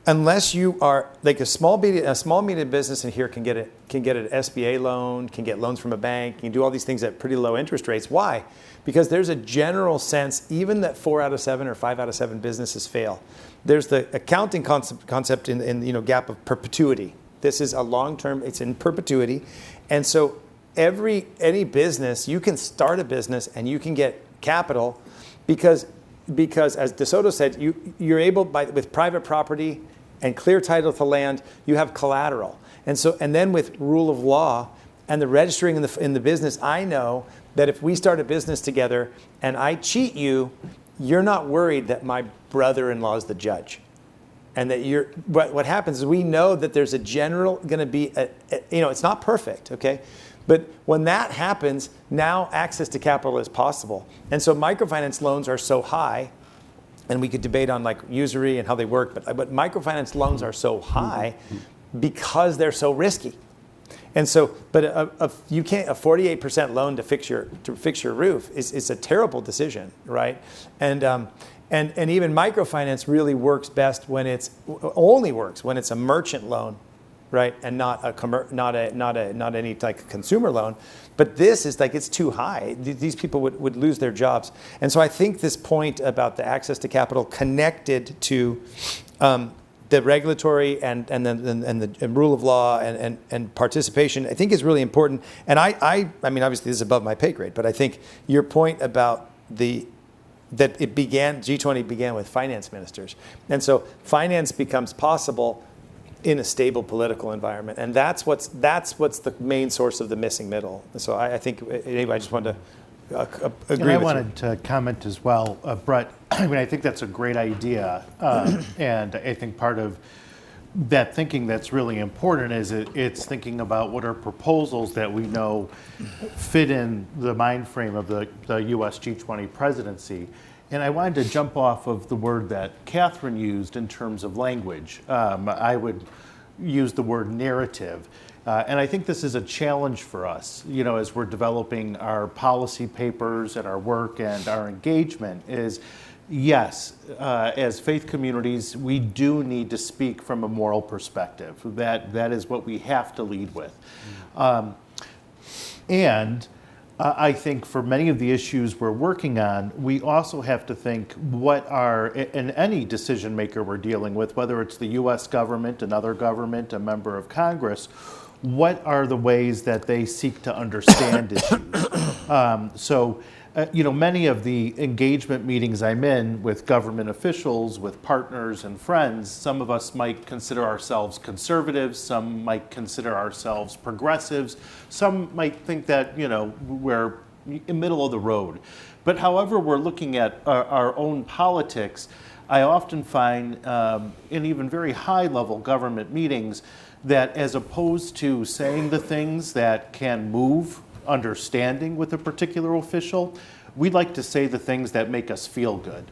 unless you are like a small medium business in here can get an SBA loan, can get loans from a bank, can do all these things at pretty low interest rates. Why? Because there's a general sense, even that 4 out of 7 or 5 out of 7 businesses fail. There's the accounting concept in gap of perpetuity. This is a long-term, it's in perpetuity. And so any business, you can start a business and you can get capital because as DeSoto said, you're able with private property and clear title to land, you have collateral. And then with rule of law and the registering in the business, I know that if we start a business together and I cheat you, you're not worried that my brother-in-law is the judge. And that what happens is we know that there's a general going to be, it's not perfect, okay? But when that happens, now access to capital is possible. And so microfinance loans are so high, and we could debate on like usury and how they work, but microfinance loans are so high because they're so risky. And so, but you can't, a 48% loan to fix your roof is a terrible decision, right? And even microfinance really works best only works when it's a merchant loan, right? And not any like consumer loan. But this is like, it's too high. These people would lose their jobs. And so I think this point about the access to capital connected to the regulatory and the rule of law and participation, I think is really important. And I mean, obviously this is above my pay grade, but I think your point about G20 began with finance ministers. And so finance becomes possible in a stable political environment. And that's what's the main source of the missing middle. So I think, anyway, I just wanted to agree with you. I wanted to comment as well, Brett. I mean, I think that's a great idea. And I think part of that thinking that's really important is it's thinking about what are proposals that we know fit in the mind frame of the U.S. G20 presidency. And I wanted to jump off of the word that Catherine used in terms of language. I would use the word narrative. And I think this is a challenge for us, as we're developing our policy papers and our work and our engagement is, yes, as faith communities, we do need to speak from a moral perspective. That is what we have to lead with. I think for many of the issues we're working on, we also have to think in any decision maker we're dealing with, whether it's the U.S. government, another government, a member of Congress, what are the ways that they seek to understand issues? Many of the engagement meetings I'm in with government officials, with partners and friends, some of us might consider ourselves conservatives, some might consider ourselves progressives, some might think that, we're in middle of the road. But however we're looking at our own politics, I often find in even very high-level government meetings that as opposed to saying the things that can move understanding with a particular official, we'd like to say the things that make us feel good.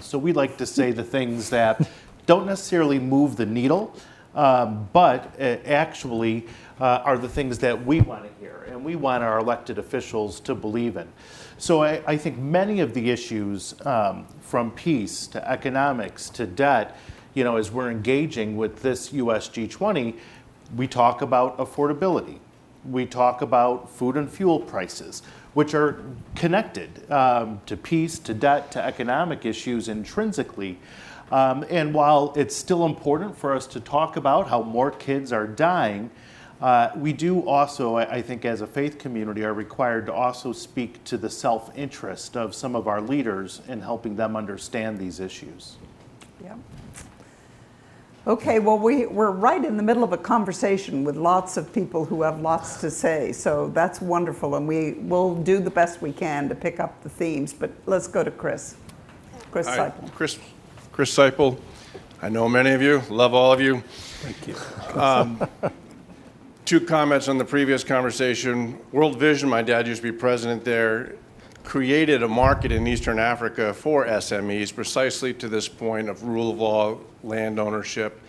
So we'd like to say the things that don't necessarily move the needle, but actually are the things that we want to hear and we want our elected officials to believe in. So I think many of the issues from peace to economics to debt, as we're engaging with this US G20, we talk about affordability. We talk about food and fuel prices, which are connected to peace, to debt, to economic issues intrinsically. And while it's still important for us to talk about how more kids are dying, we do also, I think, as a faith community, are required to also speak to the self-interest of some of our leaders in helping them understand these issues. Yeah. Okay, well, we're right in the middle of a conversation with lots of people who have lots to say, so that's wonderful, and will do the best we can to pick up the themes, but let's go to Chris. Chris Hi, Seipel. Chris Seipel. I know many of you, love all of you. Thank you. 2 comments on the previous conversation. World Vision, my dad used to be president there, created a market in Eastern Africa for SMEs precisely to this point of rule of law, land ownership.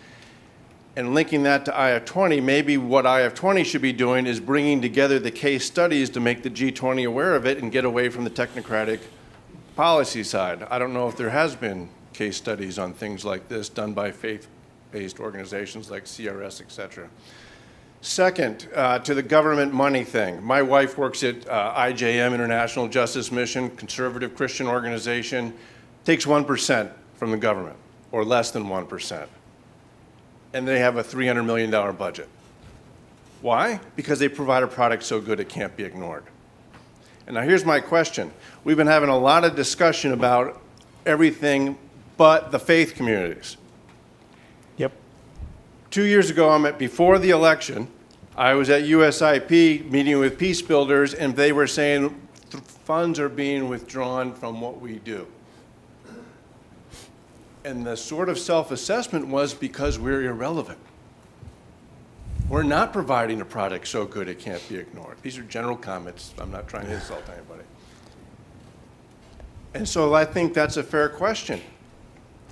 And linking that to IF20, maybe what IF20 should be doing is bringing together the case studies to make the G20 aware of it and get away from the technocratic policy side. I don't know if there has been case studies on things like this done by faith-based organizations like CRS, et cetera. Second, to the government money thing. My wife works at IJM, International Justice Mission, conservative Christian organization, takes 1% from the government, or less than 1%. And they have a $300 million budget. Why? Because they provide a product so good it can't be ignored. And now here's my question. We've been having a lot of discussion about everything but the faith communities. Yep. 2 years ago, before the election, I was at USIP meeting with peace builders, and they were saying funds are being withdrawn from what we do. And the sort of self-assessment was because we're irrelevant. We're not providing a product so good it can't be ignored. These are general comments. I'm not trying to insult anybody. And so I think that's a fair question.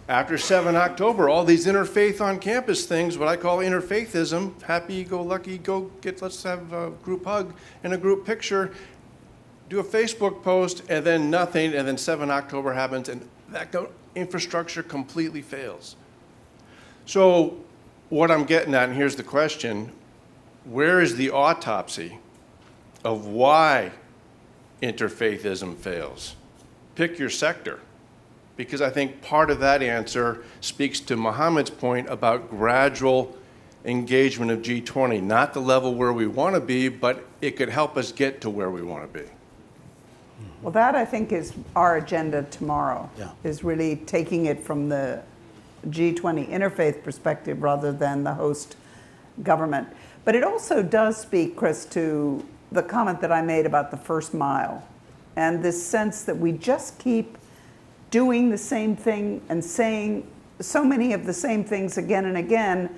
After 7 October, all these interfaith on campus things, what I call interfaithism, happy-go-lucky, let's have a group hug and a group picture, do a Facebook post, and then nothing, and then 7 October happens, and that infrastructure completely fails. So what I'm getting at, and here's the question, where is the autopsy of why interfaithism fails? Pick your sector. Because I think part of that answer speaks to Mohammed's point about gradual engagement of G20, not the level where we want to be, but it could help us get to where we want to be. Well, that I think is our agenda tomorrow, is really taking it from the G20 interfaith perspective rather than the host government. But it also does speak, Chris, to the comment that I made about the first mile and this sense that we just keep doing the same thing and saying so many of the same things again and again,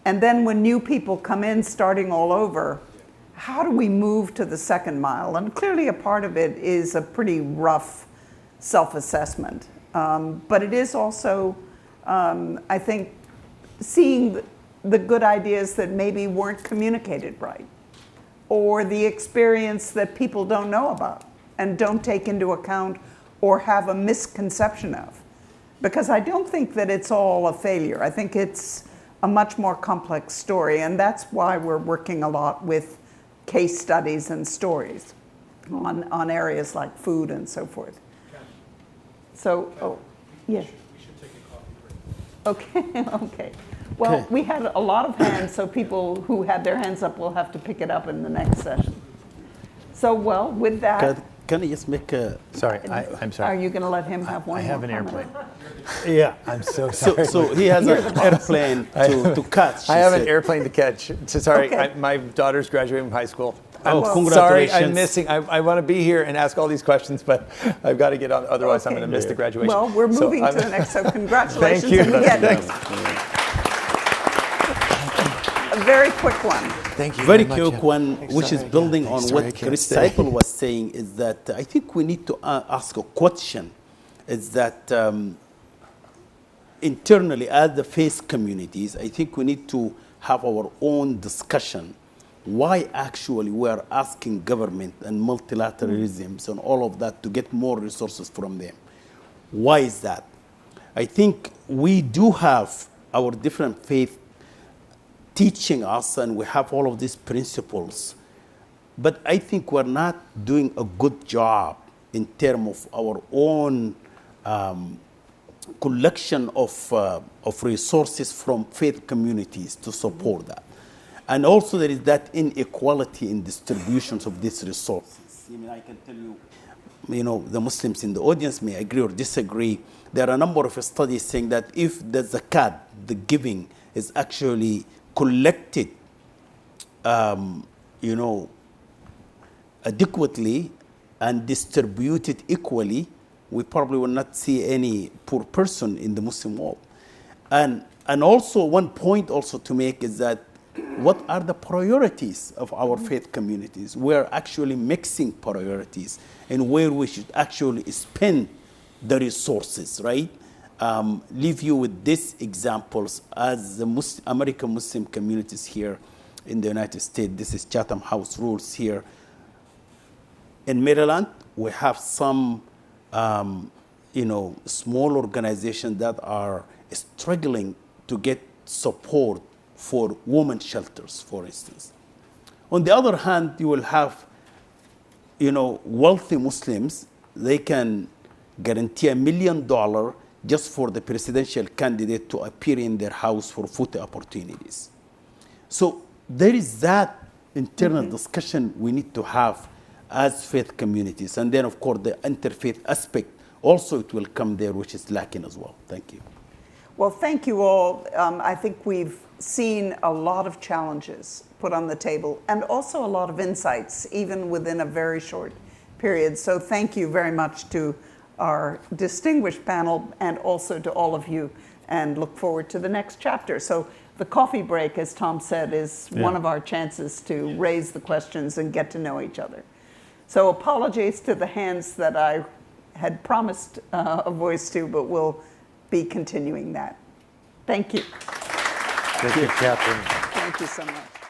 and then when new people come in starting all over, how do we move to the second mile? And clearly a part of it is a pretty rough self-assessment, but it is also, I think, seeing the good ideas that maybe weren't communicated right, or the experience that people don't know about and don't take into account or have a misconception of. Because I don't think that it's all a failure. I think it's a much more complex story, and that's why we're working a lot with case studies and stories on areas like food and so forth. So, yeah. We should take a coffee break. Okay, okay. Well, we had a lot of hands, so people who had their hands up will have to pick it up in the next session. So, well, with that... Can I just make a... Sorry, I'm sorry. Are you going to let him have one I have more an comment? airplane. Yeah, I'm so sorry. So he has an airplane to catch. I have an airplane to catch. So sorry, Okay. my daughter's graduating from high school. Oh, I'm congratulations. sorry, I'm missing. I want to be here and ask all these questions, but I've got to get on. Otherwise, I'm Okay. going to miss the graduation. Well, we're So moving to the next, so congratulations. Thank you. And we get Thanks. a very quick one. Thank you. Very much. quick one, Thanks, which sorry. is building Thanks, on sorry, I what can't Chris stay. Seipel was saying, is that I think we need to ask a question. Is that internally, as the faith communities, I think we need to have our own discussion. Why actually we are asking government and multilateralisms and all of that to get more resources from them? Why is that? I think we do have our different faith teaching us, and we have all of these principles. But I think we're not doing a good job in terms of our own collection of resources from faith communities to support that. And also there is that inequality in distributions of these resources. I mean, I can tell you, the Muslims in the audience may agree or disagree. There are a number of studies saying that if the zakat, the giving, is actually collected, adequately and distributed equally, we probably will not see any poor person in the Muslim world. And also one point also to make is that what are the priorities of our faith communities? We're actually mixing priorities and where we should actually spend the resources, right? Leave you with these examples as the American Muslim communities here in the United States. This is Chatham House rules here. In Maryland, we have some, small organizations that are struggling to get support for women's shelters, for instance. On the other hand, you will have, wealthy Muslims. They can guarantee $1 million just for the presidential candidate to appear in their house for photo opportunities. So there is that internal discussion we need to have as faith communities. And then, of course, the interfaith aspect, also it will come there, which is lacking as well. Thank you. Well, thank you all. I think we've seen a lot of challenges put on the table and also a lot of insights, even within a very short period. So thank you very much to our distinguished panel and also to all of you, and look forward to the next chapter. So the coffee break, as Tom said, is one of our chances to raise the questions and get to know each other. So apologies to the hands that I had promised a voice to, but we'll be continuing that. Thank you. Thank you, Catherine. Thank you so much.